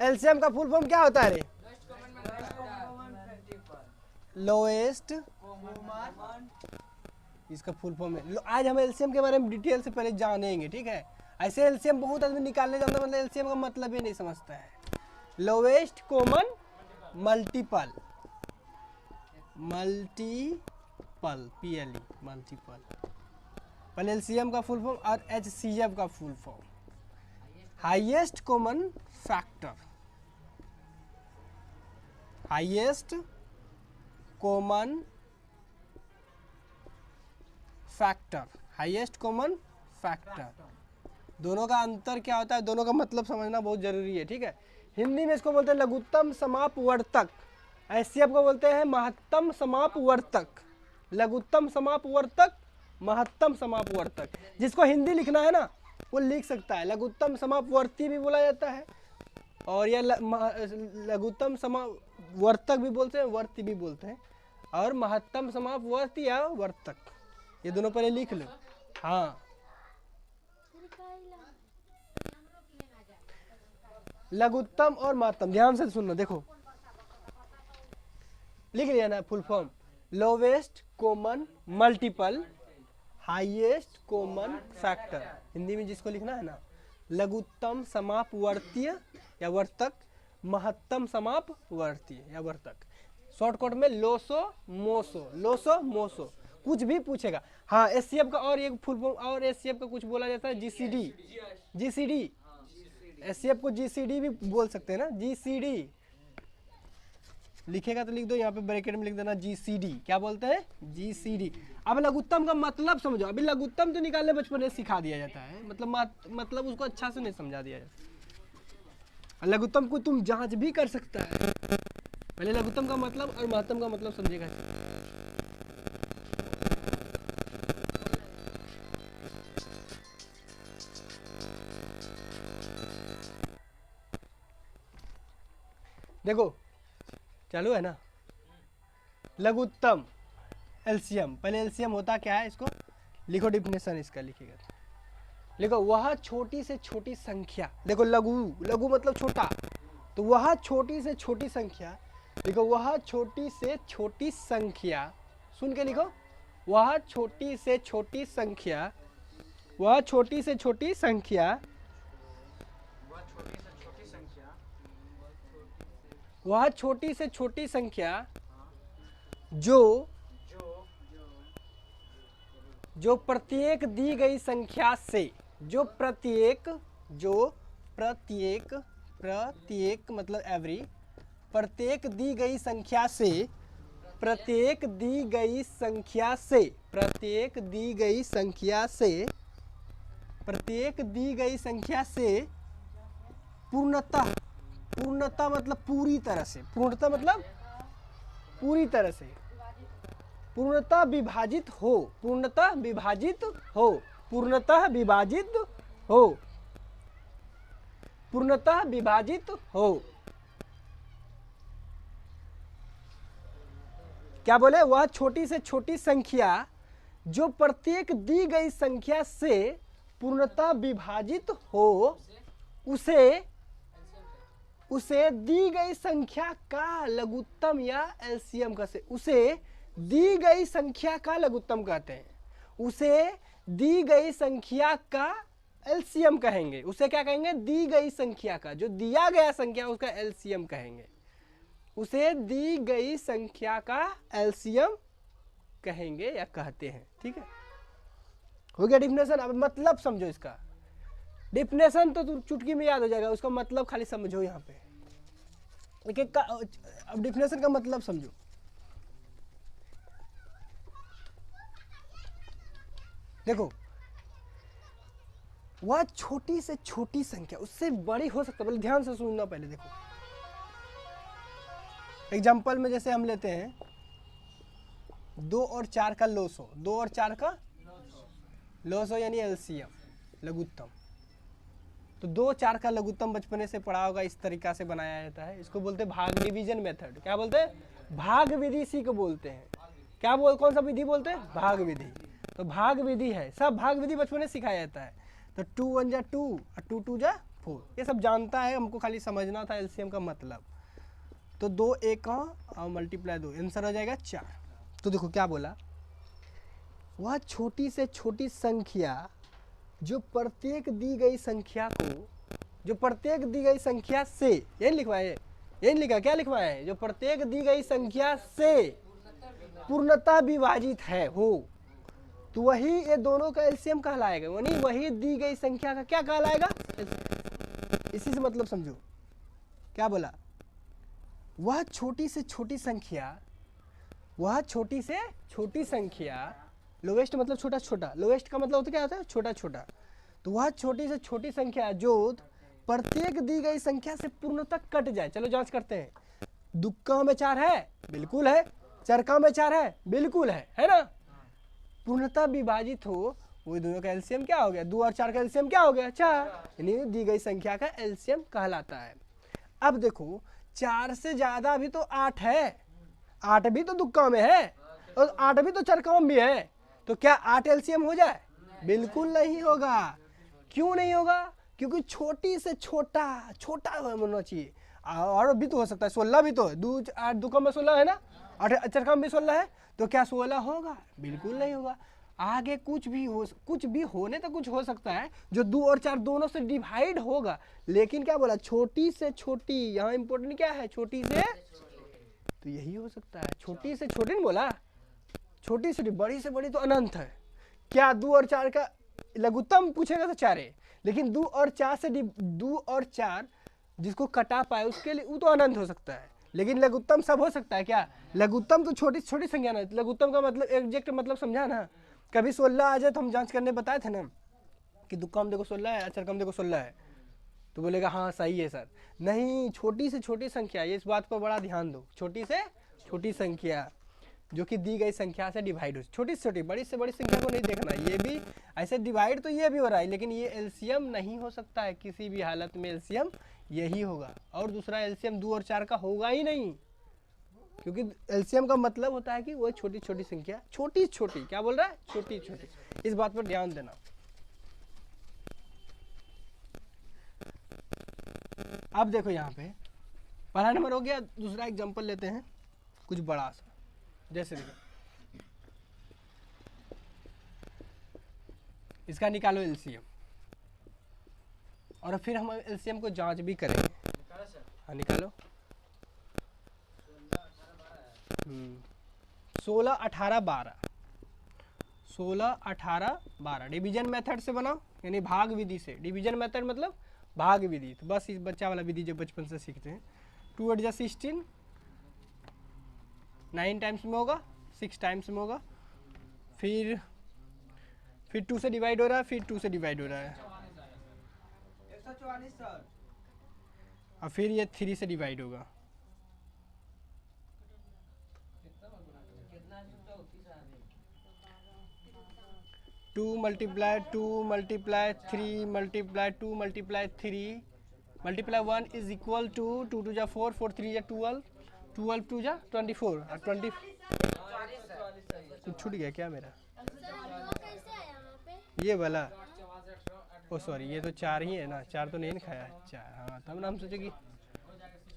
एलसीएम का फुल फॉर्म क्या होता है रे, लोएस्ट, इसका फुल फॉर्म है। आज हम एलसीएम के बारे में डिटेल से पहले जानेंगे, ठीक है। ऐसे एलसीएम बहुत आदमी निकालने जाता है, मतलब एलसीएम का मतलब ही नहीं समझता है। Lowest common multiple, multiple PLE multiple, पहले एलसीएम का फुल फॉर्म और एचसीएफ का full form highest common factor, highest common factor, highest common factor. दोनों का अंतर क्या होता है, दोनों का मतलब समझना बहुत जरूरी है, ठीक है। हिंदी में इसको बोलते हैं लघुत्तम समापवर्तक, एचसीएफ को बोलते हैं महत्तम समापवर्तक, लघुत्तम समापवर्तक, महत्तम समापवर्तक। जिसको हिंदी लिखना है ना वो लिख सकता है, लघुत्तम समापवर्ती भी बोला जाता है और या लघुत्तम समावर्तक भी बोलते हैं, वर्ती भी बोलते हैं। और महत्तम समापवर्ती या वर्तक, ये दोनों पहले लिख लो। हाँ, लघुत्तम और महत्तम, ध्यान से सुनना। देखो लिख लिया ना full form, lowest common multiple highest common factor, Hindi में जिसको लिखना है ना, लघुत्तम समापवर्तीय या वर्तक, महत्तम समापवर्तीय या वर्तक, शॉर्टकट में लोसो मोसो, लोसो मोसो, कुछ भी पूछेगा। हाँ, एससीएफ का और एक फुल फॉर्म और एससीएफ का कुछ बोला जाता है जीसीडी, जीसीडी, एससीएफ को जीसीडी भी बोल सकते हैं ना, जीसीडी लिखेगा तो लिख दो, यहाँ पे ब्रैकेट में लिख देना जीसीडी, क्या बोलते हैं, जीसीडी। अब लघुत्तम का मतलब समझो, अभी लघुत्तम तो निकालने बचपन में सिखा दिया जाता है, मतलब उसको अच्छा से नहीं समझा दिया जाता। लघुत्तम को तुम जांच भी कर सकता है, पहले लघुत्तम का मतलब और महत्तम का मतलब समझेगा। देखो चालू है ना, लघुत्तम एलसीएम, पहले एलसीएम होता क्या है इसको लिखो, डिफिनेशन इसका लिखिएगा, लिखो वह छोटी से छोटी संख्या, देखो लघु, लघु मतलब छोटा, तो वह छोटी से छोटी संख्या, देखो वह छोटी से छोटी संख्या, सुन के लिखो, वह छोटी से छोटी संख्या, वह छोटी से छोटी संख्या, वह छोटी से छोटी संख्या जो प्रत्येक दी गई संख्या से, जो प्रत्येक मतलब एवरी, प्रत्येक दी गई संख्या से, प्रत्येक दी गई संख्या से, प्रत्येक दी गई संख्या से, प्रत्येक दी गई संख्या से पूर्णतः, पूर्णतः मतलब पूरी तरह से, पूर्णतः मतलब पूरी तरह से, पूर्णतः विभाजित हो, पूर्णतः विभाजित हो, पूर्णतः विभाजित हो, पूर्णतः विभाजित हो। क्या बोले, वह छोटी से छोटी संख्या जो प्रत्येक दी गई संख्या से पूर्णतः विभाजित हो, उसे दी गई संख्या का लघुत्तम या एलसीएम कहते, उसे दी गई संख्या का लघुत्तम कहते हैं, उसे दी गई संख्या का एलसीएम कहेंगे, उसे क्या कहेंगे, दी गई संख्या का, जो दिया गया संख्या उसका एलसीएम कहेंगे, उसे दी गई संख्या का एलसीएम कहेंगे या कहते हैं। ठीक है, हो गया डिफिनेशन। अब मतलब समझो इसका, डिफिनेशन तो चुटकी में याद हो जाएगा, उसका मतलब खाली समझो। यहाँ पे एक एक का, अब डिफिनेशन का मतलब समझो। देखो वह छोटी से छोटी संख्या उससे बड़ी हो सकता है, ध्यान से सुनना पहले। देखो एग्जाम्पल में जैसे हम लेते हैं 2 और 4 का लोसो, 2 और 4 का लोसो यानी एलसीएम लघुत्तम। तो 2 4 का लघुत्तम बचपने से पढ़ा होगा, इस तरीका से बनाया जाता है, इसको बोलते हैं भाग डिवीजन मेथड। क्या बोलते हैं, भाग विधि, इसी को बोलते हैं। क्या कौन सा विधि बोलते हैं, भाग विधि। तो भाग विधि है, सब भाग विधि बचपन में सिखाया जाता है। तो 2 1 जा 2 और 2 2 जा 4, ये सब जानता है, हमको खाली समझना था एलसीएम का मतलब। तो 2 1 और मल्टीप्लाई 2, आंसर हो जाएगा 4। तो देखो क्या बोला, वह छोटी से छोटी संख्या जो प्रत्येक दी गई संख्या को, जो प्रत्येक दी गई संख्या से, यही लिखवाए, यही लिखा, क्या लिखवाए है, जो प्रत्येक दी गई संख्या से पूर्णतः विभाजित है हो, तो वही ये दोनों का एलसीएम कहलाएगा, वही दी गई संख्या का क्या कहलाएगा, इसी से मतलब समझो। क्या बोला, वह छोटी से छोटी संख्या, वह छोटी से छोटी संख्या, लोवेस्ट मतलब छोटा छोटा, लोवेस्ट का मतलब होता क्या होता है, छोटा छोटा। तो वह छोटी से छोटी संख्या जो प्रत्येक दी गई संख्या से पूर्णतः कट जाए। चलो जांच करते हैं, दुक्का में 4 है, बिल्कुल है, चरका में 4 है, बिल्कुल है ना। पूर्णतः विभाजित हो, वो दोनों का एलसीएम क्या हो गया, 2 और 4 का एलसीएम क्या हो गया, 4, यानी दी गई संख्या का एलसीएम कहलाता है। अब देखो 4 से ज्यादा भी तो 8 है, 8 भी तो दुक्का में है और 8 भी तो चरकाओं में भी है, तो क्या 8 एलसीएम हो जाए? बिल्कुल नहीं होगा। क्यों नहीं होगा? क्योंकि छोटी से छोटा छोटा होना चाहिए। और भी तो हो सकता है, 16 भी तो है, 8 दुक्का में 16 है ना, 8 चरका में भी 16 है, तो क्या 16 होगा? बिल्कुल नहीं होगा। आगे कुछ भी होने तक कुछ हो सकता है जो 2 और 4 दोनों से डिवाइड होगा, लेकिन क्या बोला? छोटी से छोटी। यहाँ इंपॉर्टेंट क्या है? छोटी से, तो यही हो सकता है। छोटी से छोटी नहीं बोला, छोटी से बड़ी से बड़ी तो अनंत है। क्या 2 और 4 का लघुत्तम पूछेगा तो 4 है, लेकिन 2 और 4 जिसको कटा पाए उसके लिए वो तो अनंत हो सकता है, लेकिन लघुत्तम सब हो सकता है क्या? लघुत्तम तो छोटी छोटी संख्या ना। लघुत्तम का मतलब एग्जैक्ट मतलब समझा ना। कभी 16 आ जाए तो हम जांच करने बताए थे ना कि दुक्का में देखो 16 है, अचरकम देखो 16 है, तो बोलेगा हाँ सही है सर। नहीं, छोटी से छोटी संख्या, ये इस बात पर बड़ा ध्यान दो। छोटी से छोटी संख्या जो कि दी गई संख्या से डिवाइड हो, छोटी से छोटी, बड़ी से बड़ी संख्या को नहीं देखना। ये भी ऐसे डिवाइड तो ये भी हो रहा है, लेकिन ये एलसीएम नहीं हो सकता है किसी भी हालत में। एलसीएम यही होगा, और दूसरा एलसीएम 2 और 4 का होगा ही नहीं, क्योंकि एलसीएम का मतलब होता है कि वो छोटी छोटी संख्या, छोटी छोटी, क्या बोल रहा है? छोटी छोटी। इस बात पर ध्यान देना। अब देखो यहाँ पे पहला नंबर हो गया। दूसरा एग्जांपल लेते हैं कुछ बड़ा सा, जैसे देखो इसका निकालो एलसीएम, और फिर हम एलसीएम को जांच भी करेंगे। हाँ निकालो। 16, 18, 12, 16, 18, 12 डिवीजन मेथड से बनाओ, यानी भाग विधि से। डिवीजन मेथड मतलब भाग विधि, तो बस इस बच्चा वाला विधि जो बचपन से सीखते हैं। 2 8 16, 9 टाइम्स में होगा, 6 टाइम्स में होगा, फिर 2 से डिवाइड हो रहा है, फिर 2 से डिवाइड हो रहा है, 144 सर। और फिर ये 3 से डिवाइड होगा। 2 multiply 2 multiply 3 multiply 2 multiply 3 multiply 1 is equal to 2 2 जा 4 4 3 जा 12 12 2 जा 24 और 20 कुछ छूट गया क्या मेरा? ये वाला, ओ सॉरी, ये तो 4 ही है ना, 4 तो नहीं खाया है। 4, हाँ, तब नाम सोचे कि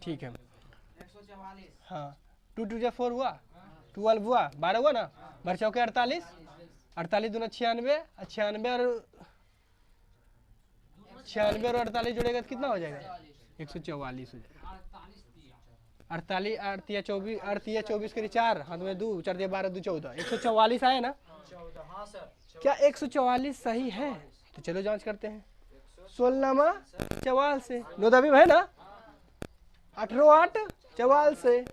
ठीक है। 144। हाँ, 2 2 जा 4 हुआ, 12 हुआ, 12 हुआ ना, बचा के 48, 48 दूना 96, 96 और 48 जोड़ेगा तो कितना हो जाएगा? 144 हो जाएगा। 48 8 24, 8 24 करी 4, हाथ में 2 4 दिया 12 2 14, 144 आया ना? 14, हाँ सर। क्या 144 सही है? तो चलो जांच करते हैं। 16 44 से, 9 दबी है ना, 18 8 44 से,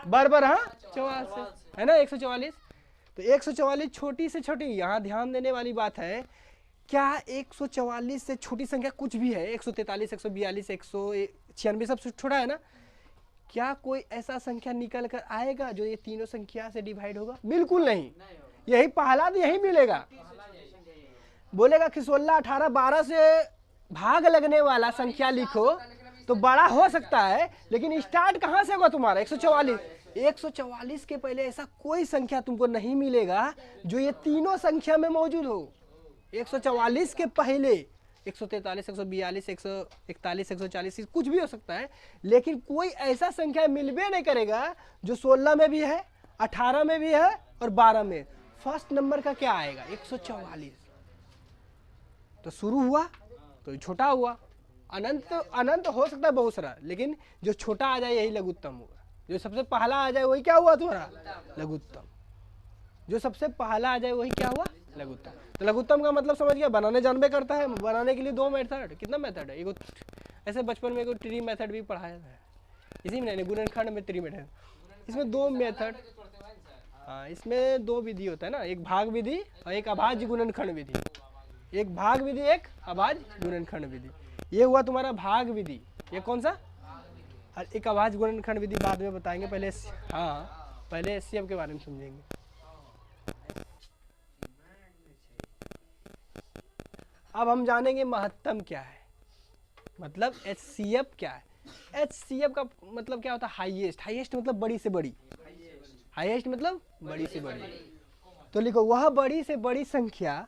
बराबर, हाँ 44 से है ना 144। तो 144 छोटी से छोटी, यहाँ ध्यान देने वाली बात है, क्या 144 से छोटी संख्या कुछ भी है? 143 142 196 सब छोटा है ना? क्या कोई ऐसा संख्या निकल कर आएगा जो ये तीनों संख्या से डिवाइड होगा? बिल्कुल नहीं। यही पहला तो यही मिलेगा। बोलेगा कि 16 18 12 से भाग लगने वाला संख्या लिखो तो बड़ा हो सकता है, लेकिन स्टार्ट कहाँ से होगा तुम्हारा? 144। 144 के पहले ऐसा कोई संख्या तुमको नहीं मिलेगा जो ये तीनों संख्या में मौजूद हो। 144 के पहले 143 142 141 140 कुछ भी हो सकता है, लेकिन कोई ऐसा संख्या मिलबे नहीं करेगा जो 16 में भी है, 18 में भी है और 12 में। फर्स्ट नंबर का क्या आएगा? 144। तो शुरू हुआ तो छोटा हुआ, अनंत हो सकता है बहुत सारा, लेकिन जो छोटा आ जाए यही लघुत्तम होगा। जो सबसे पहला आ जाए वही क्या हुआ तुम्हारा? लघुत्तम। जो सबसे पहला आ जाए वही क्या हुआ? लघुत्तम। तो लघुत्तम का मतलब समझ गया, बनाने जानबे करता है। बनाने के लिए 2 मेथड, कितना मेथड है? एक ऐसे बचपन में एक ट्री मेथड भी पढ़ाया है, इसी में गुणनखंड में ट्री मेथड, इसमें 2 मेथड। हाँ, इसमें 2 विधि होता है ना, एक भाग विधि और एक अभाज्य गुणनखंड विधि। एक भाग विधि, एक अभाज्य गुणनखंड विधि। ये हुआ तुम्हारा भाग विधि। ये कौन सा? और एक अभाज्य गुणनखंड विधि बाद में बताएंगे, पहले हाँ पहले एचसीएफ के बारे में समझेंगे। अब हम जानेंगे महत्तम क्या है, मतलब एचसीएफ क्या है। एचसीएफ का मतलब क्या होता है? हाईएस्ट। हाईएस्ट मतलब बड़ी से बड़ी। हाईएस्ट मतलब बड़ी से बड़ी। तो लिखो वह बड़ी से बड़ी संख्या,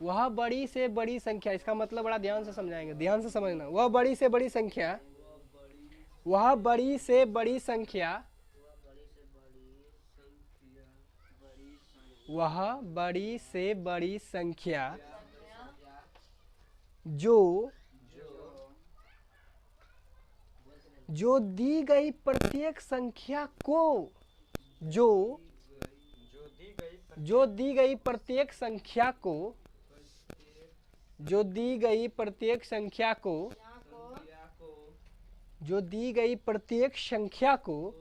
वह बड़ी से बड़ी संख्या, इसका मतलब बड़ा ध्यान से समझाएंगे, ध्यान से समझना। वह बड़ी से बड़ी संख्या, वह बड़ी से बड़ी संख्या, वह बड़ी से बड़ी संख्या जो दी गई प्रत्येक संख्या को, जो दी गई प्रत्येक संख्या को, जो दी गई प्रत्येक संख्या को, जो दी गई प्रत्येक संख्या को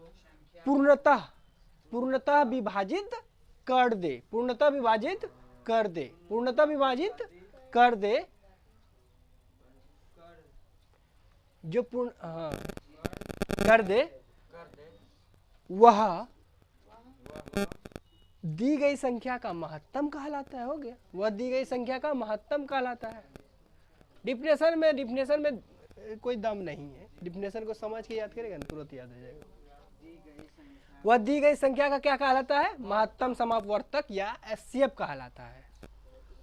पूर्णतः विभाजित कर दे, पूर्णतः विभाजित कर दे, पूर्णतः विभाजित कर दे, जो पूर्ण कर दे, वह दी गई संख्या का महत्तम कहलाता है। हो गया, वह दी गई संख्या का महत्तम कहलाता है। डिफिनेशन में कोई दम नहीं है, डिफिनेशन को समझ के याद करेगा तुरंत याद हो जाएगा। वह दी गई संख्या का क्या कहलाता है? महत्तम समापवर्तक या एचसीएफ कहलाता है।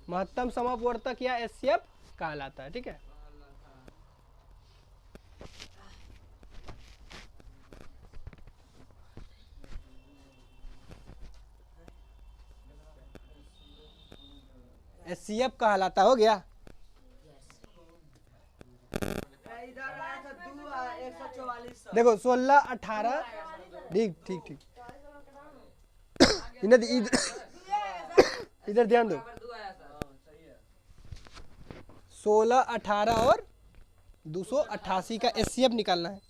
महत्तम समापवर्तक या एचसीएफ कहलाता है। ठीक है, एचसीएफ कहलाता। हो गया, देखो 16 18 ठीक ठीक ठीक इधर ध्यान दो। 16 18 और 288 का एचसीएफ निकालना है।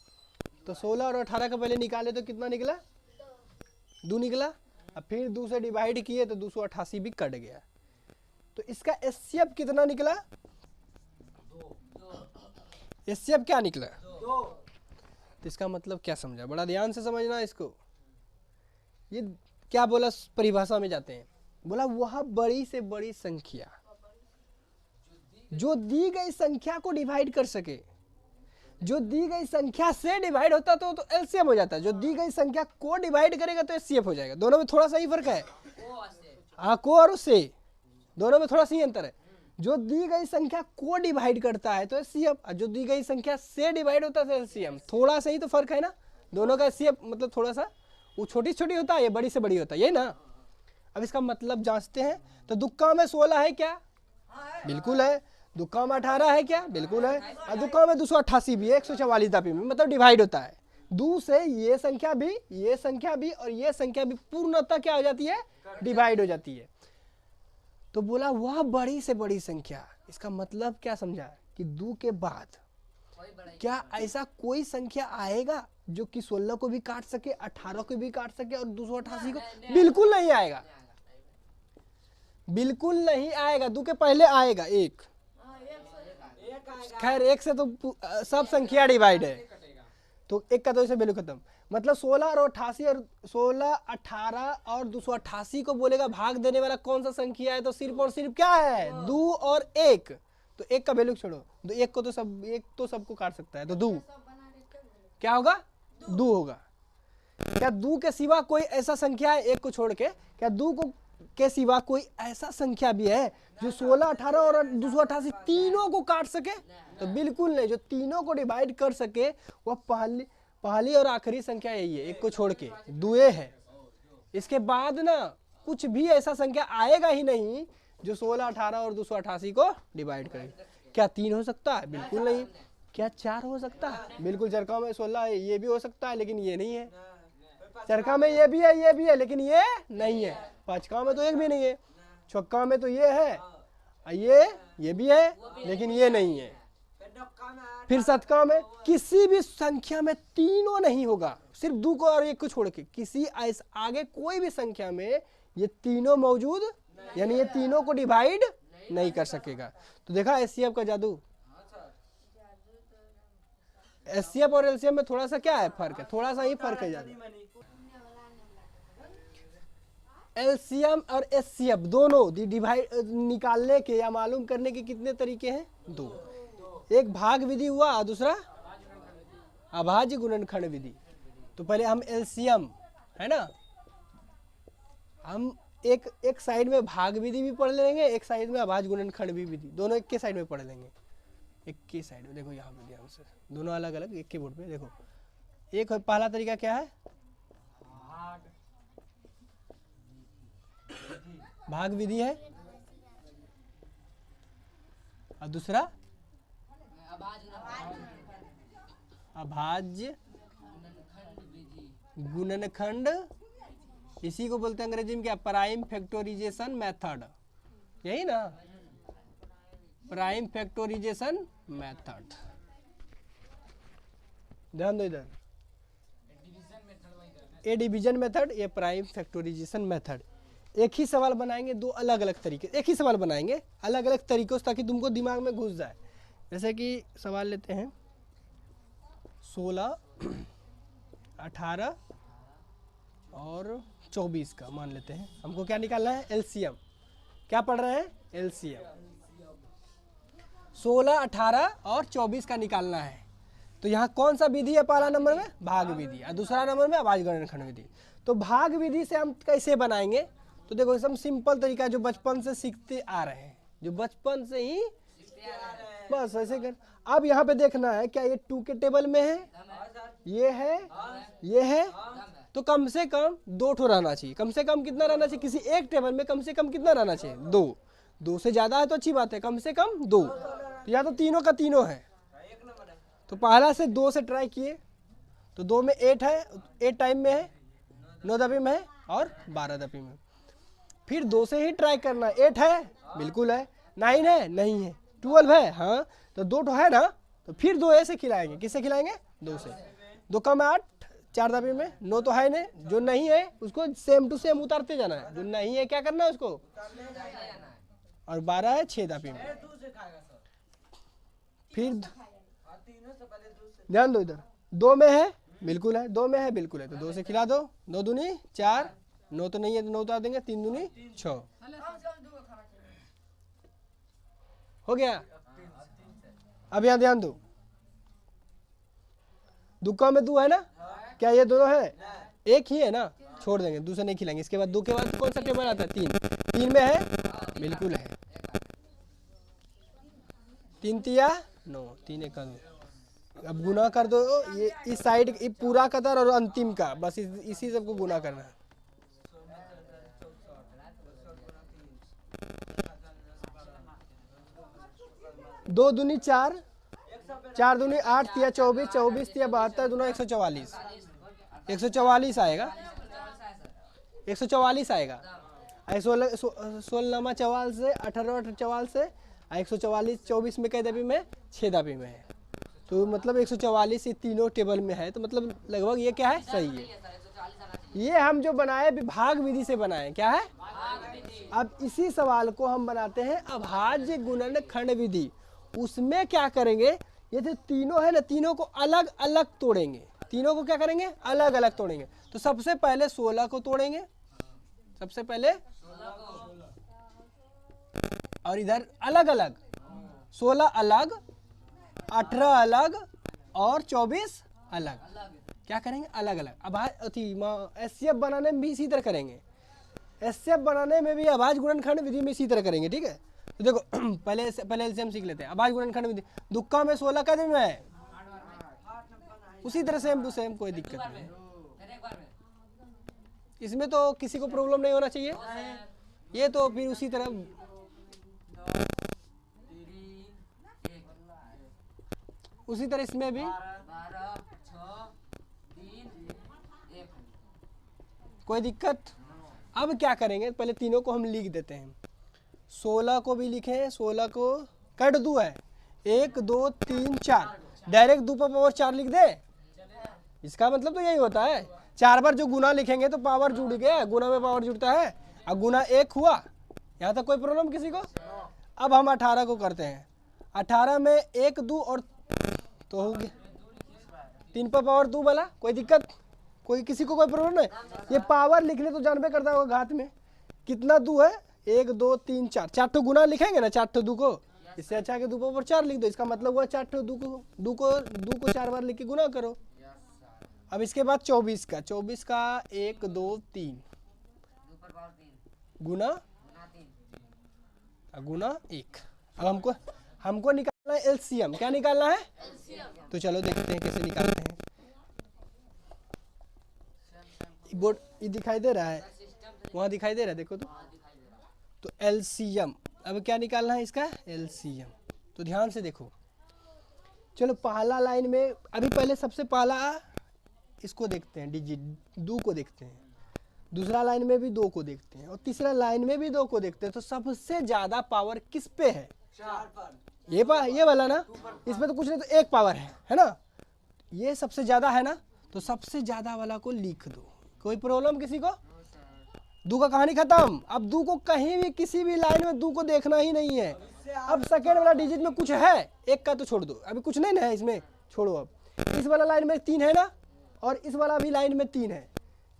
तो 16 और 18 का पहले निकाले तो कितना निकला? 2 निकला। अब फिर 2 से डिवाइड किए तो 288 भी कट गया। तो इसका एचसीएफ कितना निकला? एचसीएफ क्या निकला? 2। तो इसका मतलब क्या समझा? बड़ा ध्यान से समझना इसको। ये क्या बोला? परिभाषा में जाते हैं। बोला वह बड़ी से बड़ी संख्या जो दी गई संख्या को डिवाइड कर सके। जो दी गई संख्या से डिवाइड होता तो एलसीएम हो जाता है। जो दी गई संख्या को डिवाइड करेगा तो एचसीएफ हो जाएगा। दोनों में थोड़ा सा ही फर्क है। हाँ, को और उससे दोनों में थोड़ा सा ही अंतर है। जो दी गई संख्या को डिवाइड करता है तो एचसीएफ, जो दी गई संख्या से डिवाइड होता है तो एलसीएम। थोड़ा सा ही तो फर्क है ना दोनों का। एचसीएफ मतलब थोड़ा सा, वो छोटी छोटी होता है, ये बड़ी से बड़ी होता है, ये ना। अब इसका मतलब जांचते हैं। तो दुक्का में 16 है क्या? बिल्कुल है। दुक्का में 18 है क्या? बिल्कुल है। और दुक्का में 288 भी है, 144 दापी में, मतलब डिवाइड होता है। 2 से ये संख्या भी, ये संख्या भी और ये संख्या भी पूर्णतः क्या हो जाती है? डिवाइड हो जाती है। तो बोला वह बड़ी से बड़ी संख्या, इसका मतलब क्या समझा? कि 2 के बाद क्या ऐसा कोई संख्या आएगा जो कि 16 को भी काट सके, 18 को भी काट सके और 288 को? बिल्कुल नहीं आएगा, बिल्कुल नहीं आएगा। 2 के पहले आएगा 1। खैर 1 से तो सब संख्या डिवाइड है, तो 1 का तो इसे वैल्यू खत्म। मतलब 16 और 88 और 16 18 और 288 को बोलेगा भाग देने वाला कौन सा संख्या है? तो सिर्फ और सिर्फ क्या है? 2 और 1। तो 1 का वैल्यू छोड़ो, तो 1 को तो सबको काट सकता है, तो 2 क्या होगा? 2 होगा। क्या 2 के सिवा कोई ऐसा संख्या है 1 को छोड़ के? क्या 2 के सिवा कोई ऐसा संख्या भी है जो 16 18 और 288 तीनों को काट सके? तो बिल्कुल नहीं। जो तीनों को डिवाइड कर सके वह पहली और आखिरी संख्या यही है, 1 को छोड़ के 2 है। इसके बाद ना कुछ भी ऐसा संख्या आएगा ही नहीं जो 16 18 और 288 को डिवाइड करे। क्या 3 हो सकता है? बिल्कुल नहीं। क्या 4 हो सकता है? बिल्कुल। चरखा में 16 है, ये भी हो सकता है लेकिन ये नहीं है। चरखा में ये भी है लेकिन ये नहीं है। पांचका में तो 1 भी नहीं है। छक्का में तो ये है, ये भी है लेकिन ये नहीं है। फिर शतका में किसी भी संख्या में तीनों नहीं होगा, सिर्फ 2 को और 1 को छोड़ के। किसी आगे कोई भी संख्या में ये तीनों मौजूद, यानी ये तीनों को डिवाइड नहीं कर सकेगा। तो देखा एचसीएफ का जादू। एचसीएफ और एलसीएम में थोड़ा सा क्या है फर्क है? थोड़ा सा ही फर्क है ज्यादा। एलसीएम और एचसीएफ दोनों डिवाइड निकालने के या मालूम करने के कितने तरीके हैं? 2। एक भाग विधि हुआ, दूसरा अभाज्य गुणनखंड विधि। तो पहले हम एलसीएम है ना। हम एक साइड में भाग विधि भी पढ़ लेंगे, एक साइड में अभाज्य गुणनखंड भी विधि, दोनों एक के साइड में पढ़ लेंगे। एक के साइड में देखो यहाँ पे ध्यान से, दोनों अलग अलग एक के बोर्ड पे देखो। एक पहला तरीका क्या है, भाग विधि है, और दूसरा अभाज्य गुणनखंड, इसी को बोलते हैं अंग्रेजी में क्या, प्राइम फैक्टोराइजेशन मेथड, यही ना, प्राइम फैक्टोराइजेशन मेथड। ध्यान दो इधर, ये डिवीजन मेथड, ये प्राइम फैक्टोराइजेशन मेथड। एक ही सवाल बनाएंगे, दो अलग अलग तरीके, एक ही सवाल बनाएंगे अलग अलग तरीकों से, ताकि तुमको दिमाग में घुस जाए। जैसे कि सवाल लेते हैं 16, 18 और 24 का मान लेते हैं। हमको क्या निकालना है, एलसीएम। क्या पढ़ रहे हैं, एलसीएम। 16, 18 और 24 का निकालना है। तो यहाँ कौन सा विधि है, पहला नंबर में भाग विधि और दूसरा नंबर में अभाज्य गुणनखंड विधि। तो भाग विधि से हम कैसे बनाएंगे, तो देखो एकदम सिंपल तरीका जो बचपन से सीखते आ रहे हैं, जो बचपन से ही बस ऐसे कर। अब यहाँ पे देखना है क्या ये 2 के टेबल में है, ये है, ये है, तो कम से कम 2 ठो रहना चाहिए। कम से कम कितना रहना चाहिए, किसी एक टेबल में कम से कम कितना रहना चाहिए, 2। 2 से ज्यादा है तो अच्छी बात है, कम से कम 2। तो या तो तीनों का तीनों है, तो पहला से 2 से ट्राई किए, तो 2 में 8 है, 8 टाइम में है, 9 दफे में है और 12 दफे में। फिर 2 से ही ट्राई करना, 8 है, बिल्कुल है, 9 है, नहीं है, 12 है, हाँ, तो 2 है ना, तो फिर 2 ऐसे खिलाएंगे, किससे खिलाएंगे, 2 से। 2 कम 8, 4 दफे में, 9 तो है नहीं, जो नहीं है उसको सेम टू सेम उतारते जाना है, जो नहीं है क्या करना है उसको, और 12 है 6 दफे में। फिर ध्यान दो इधर, 2 में है, बिल्कुल है, 2 में है, बिल्कुल है, तो 2 से खिला दो। 2 दूनी 4, 9 तो नहीं है तो 9 उतार देंगे, 3 दूनी 6, हो गया। अब यहाँ ध्यान दो, दुक्का में 2 है ना, क्या ये दोनों है, एक ही है ना, छोड़ देंगे, दूसरा नहीं खिलाएंगे। इसके बाद 2 के बाद कौन सा टेबल आता है, 3 में है, बिल्कुल है, 3 तिया 9, 3 एक 2। अब गुना कर दो, ये इस साइड पूरा कतर और अंतिम का, बस इसी सबको गुना करना है। 2 दूनी 4, 4 दूनी 8 तिया 24, 24 तिया 72, दूना 144, 144 आएगा, 144 आएगा। 16 चवाल से 18 चवाल से 144, 24 में कई दबी में, 6 दबी में है, तो मतलब 144 ये तीनों टेबल में है, तो मतलब लगभग ये क्या है, सही है। ये हम जो बनाए भाग विधि से बनाए, क्या है। अब इसी सवाल को हम बनाते हैं अभाज्य गुणनखंड विधि। उसमें क्या करेंगे, ये जो तीनों है ना, तीनों को अलग अलग तोड़ेंगे, तीनों को क्या करेंगे, अलग अलग तोड़ेंगे। तो सबसे पहले 16 को तोड़ेंगे, सबसे पहले, और इधर अलग अलग, 16 अलग, 18 अलग और 24 अलग, क्या करेंगे, अलग अलग। अब एससीएफ बनाने में भी इसी तरह करेंगे, एससीएफ बनाने में भी अभाज्य गुणनखंड विधि में इसी तरह करेंगे, ठीक है। तो देखो पहले एलसीएम सीख लेते हैं। अभाज्य गुणनखंड विधि, दुक्का में 16 का दिन में है, उसी तरह सेम टू सेम, कोई दिक्कत नहीं, इसमें तो किसी को प्रॉब्लम नहीं होना चाहिए। ये तो फिर उसी तरह इसमें भी कोई दिक्कत। अब क्या करेंगे, पहले तीनों को हम लिख देते हैं। 16 को भी लिखें, 16 को कट दो है, 1 2 3 4, डायरेक्ट 2 पर पावर 4 लिख दे। इसका मतलब तो यही होता है, 4 बार जो गुना लिखेंगे तो पावर जुड़ गया, गुना में पावर जुड़ता है, अब गुना 1 हुआ। यहाँ तक कोई प्रॉब्लम किसी को। अब हम 18 को करते हैं, 18 में 1 2 और तो हो गया 3 पर पावर 2 वाला, कोई दिक्कत, कोई किसी को कोई प्रॉब्लम नहीं। ये पावर लिखने तो जानबे करता होगा घात में कितना 2 है, 1 2 3 4, 4 ठो गुना लिखेंगे ना, 4 ठो 2 को, इससे अच्छा कि 2 पर 4 लिख दो। इसका मतलब हुआ 4 ठो 2 को 4 बार लिख के गुना करो। अब इसके बाद 24 का, 24 का 1 2 3 गुना गुना 1। अब हमको निकालना है एलसीएम। क्या निकालना है? तो चलो देखते हैं कैसे निकालते हैं। बोर्ड ये दिखाई दे रहा है, वहाँ दिखाई दे रहा है, देखो तो एलसीएम। अब क्या निकालना है इसका? एलसीएम। तो ध्यान से देखो, चलो पहला लाइन में अभी पहले सबसे पहला इसको देखते हैं, डिजिट 2 को देखते हैं, दूसरा लाइन में भी 2 को देखते हैं और तीसरा लाइन में भी 2 को देखते हैं। तो सबसे ज्यादा पावर किस पे है? 4 पर। ये वाला ना, इसमें तो कुछ नहीं, तो 1 पावर है ना, ये सबसे ज्यादा है ना, तो सबसे ज्यादा वाला को लिख दो। कोई प्रॉब्लम किसी को? 2 का कहानी खत्म। अब 2 को कहीं भी किसी भी लाइन में 2 को देखना ही नहीं है। अब सेकेंड वाला डिजिट में कुछ है, 1 का तो छोड़ दो, अभी कुछ नहीं ना है इसमें, छोड़ो। अब इस वाला लाइन में 3 है ना, और इस वाला भी लाइन में 3 है,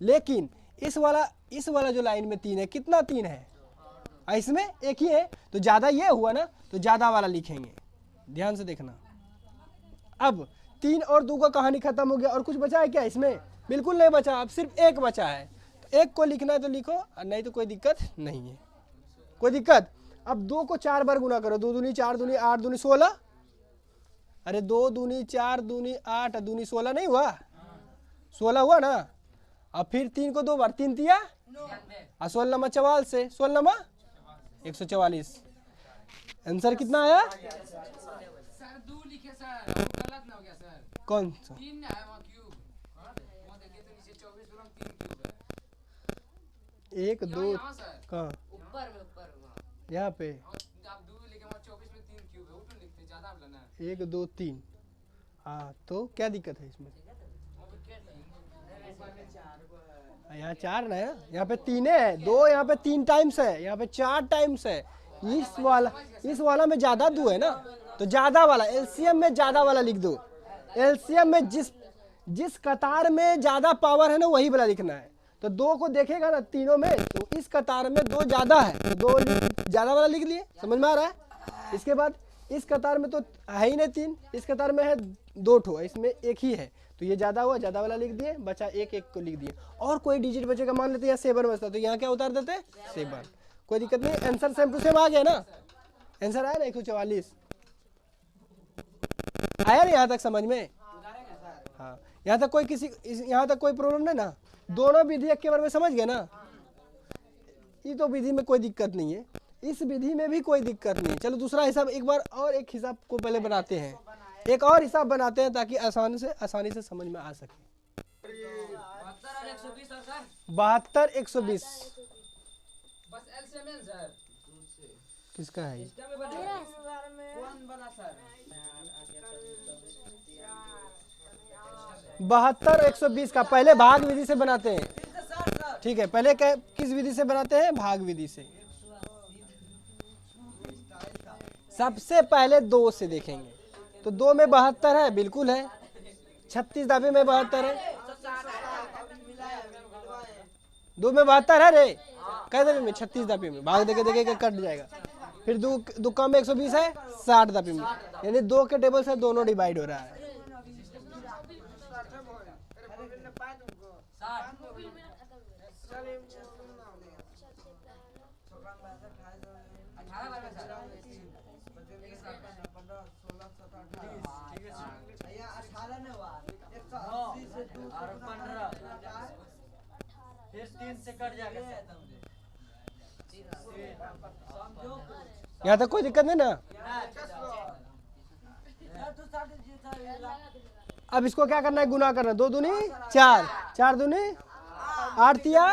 लेकिन इस वाला जो लाइन में 3 है, कितना 3 है? इसमें 1 ही है, तो ज्यादा ये हुआ ना, तो ज्यादा वाला लिखेंगे। ध्यान से देखना। अब 3 और 2 का कहानी खत्म हो गया। और कुछ बचा है क्या इसमें? बिल्कुल नहीं बचा, अब सिर्फ 1 बचा है। तो 1 को लिखना है तो लिखो, और नहीं तो कोई दिक्कत नहीं है। कोई दिक्कत? अब 2 को 4 बार गुना करो, 2 दूनी 4 दूनी 8 दूनी 16। अरे 2 दूनी 4 दूनी 8 दूनी 16 नहीं हुआ? 16 हुआ ना। अब फिर 3 को 2 बार, 3 तिया और 16 नमा 44 से 16 नमा 144। आंसर कितना आया? सर 2 लिखे सर, गलत ना हो गया सर। कौन सा? 3 है वहाँ क्यूब। वहाँ देखिए तो नीचे 24 गुना 3 क्यूब है। 1 2 यहाँ सर। कहाँ? ऊपर में ऊपर वहाँ। यहाँ पे आप 2 लिखे, वहाँ 24 में 3 क्यूब है, ऊपर लिखते ज्यादा लेना है। 1 2 3। हाँ, तो क्या दिक्कत है इसमें? यहाँ 4 ना है, यहाँ पे 3 है, 2 यहाँ पे 3 टाइम्स है, यहाँ पे 4 टाइम्स है। इस वाला में ज्यादा 2 है ना, तो ज्यादा वाला एलसीएम में ज्यादा वाला लिख दो। एलसीएम में जिस कतार में ज्यादा पावर है ना, वही वाला लिखना है। तो 2 को देखेगा ना तीनों में, तो इस कतार में 2 ज्यादा है, तो 2 ज्यादा वाला लिख लिए। समझ में आ रहा है? इसके बाद इस कतार में तो है ही नहीं 3, इस कतार में है 2 ठो, इसमें 1 ही है, तो ये ज्यादा हुआ, ज्यादा वाला लिख दिए, बचा 1 को लिख दिए। और कोई डिजिट बचेगा, मान लेते हैं 7 बचता, तो यहाँ क्या उतार देते? 7। कोई दिक्कत नहीं, आंसर सेम टू सेम आ गया ना। आंसर आया ना 144। आया ना यहाँ तक समझ में? हाँ, यहाँ तक कोई प्रॉब्लम नहीं ना? दोनों विधि एक के बारे में समझ गए ना? ये तो विधि में कोई दिक्कत नहीं है, इस विधि में भी कोई दिक्कत नहीं। चलो दूसरा हिसाब एक बार और, एक हिसाब को पहले बनाते हैं, एक और हिसाब बनाते हैं ताकि आसानी से समझ में आ सके। 72 120 बस एलसीएम सर। किसका है? कौन बना सर? 72 120 का पहले भाग विधि से बनाते हैं। ठीक है, पहले किस विधि से बनाते हैं? भाग विधि से। सबसे पहले 2 से देखेंगे, तो 2 में 72 है, बिल्कुल है। 36 दबे में 72 है, 2 में 72 है रे, कह दबे में 36 दबे में, भाग देखे कट जाएगा। फिर 2 कम में 120 है, 60 दबे में, यानी 2 के टेबल से दोनों डिवाइड हो रहा है। यहाँ तक कोई दिक्कत नहीं ना? अब इसको क्या करना है? गुना करना। 2 दूनी 4, 4 दूनी 8 तिया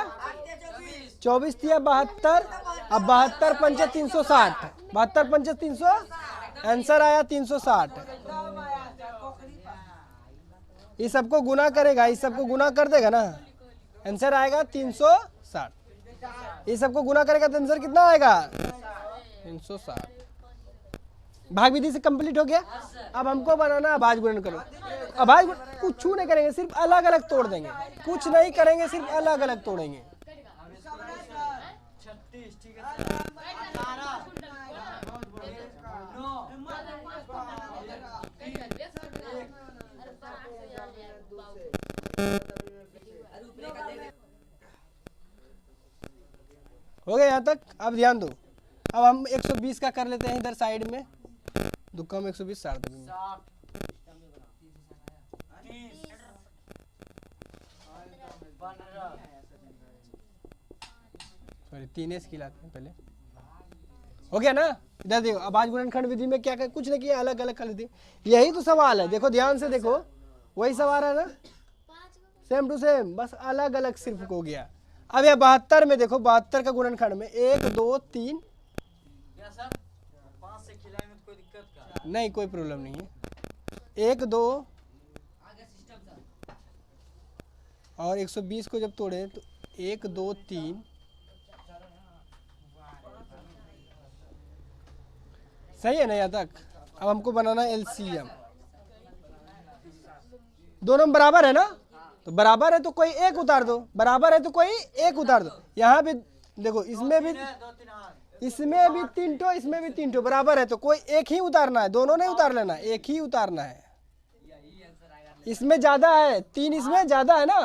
24 तिया 72, अब 72 पंचे 360, 72 पंचे 300, आंसर आया 360। इस सबको गुना करेगा, इस सबको गुना कर देगा ना, आंसर आएगा 360। इस सबको गुना करेगा तो आंसर कितना आएगा? 360। भाग विधि से कंप्लीट हो गया। अब हमको बनाना अभाज्य गुणन करो। अभाज्य गुणन कुछ नहीं करेंगे, सिर्फ अलग अलग तोड़ देंगे, कुछ नहीं करेंगे, सिर्फ अलग अलग तोड़ेंगे। हो गया यहाँ तक। अब ध्यान दो, अब हम 120 का कर लेते हैं इधर साइड में। दुक्का में 120 साठ देंगे। सॉरी 3 S खिलाते हैं पहले। हो गया ना। इधर देखो, आवाज गुणनखंड विधि में क्या कुछ नहीं किया, अलग अलग कर लेते। यही तो सवाल है, देखो ध्यान से देखो, वही सवाल है ना, सेम टू सेम, बस अलग अलग सिर्फ हो गया। अब यह 72 में देखो, 72 का गुणनखंड में 1 2 3 नहीं, कोई प्रॉब्लम नहीं है। 1 2 और 120 को जब तोड़े तो 1 2 3 सही है ना यहाँ तक। अब हमको बनाना है LCM। दोनों में बराबर है ना, तो बराबर है तो कोई एक उतार दो, बराबर है तो कोई एक उतार दो। यहाँ भी देखो, इसमें भी 3 ठो, इसमें भी 3 ठो, बराबर है तो कोई एक ही उतारना है, दोनों नहीं उतार लेना, एक ही उतारना है। इसमें ज्यादा है 3, इसमें ज्यादा है ना,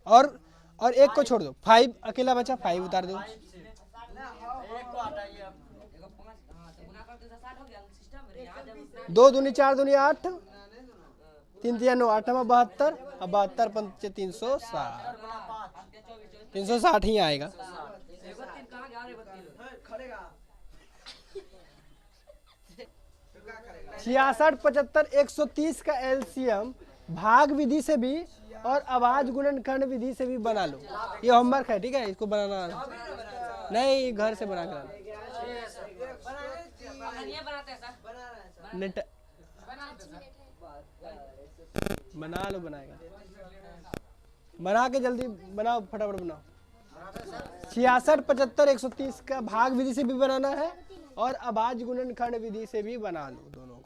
और एक को छोड़ दो, 5 अकेला बचा, 5 उतार दो। 2 दूनी 4 दूनी 8, 3 3 9, 8 में 72, अब 72 पंचे 360, 360 ही आएगा। 66 75 130 का LCM भाग विधि से भी और आवाज गुणनखंड विधि से भी बना लो। ये होमवर्क है, ठीक है, इसको बनाना नहीं, घर से बना कर बना लो, बनाएगा, बना के जल्दी बनाओ, फटाफट बनाओ। 66 75 130 का भाग विधि से भी बनाना है और आवाज गुणनखंड विधि से भी बना लो दोनों को।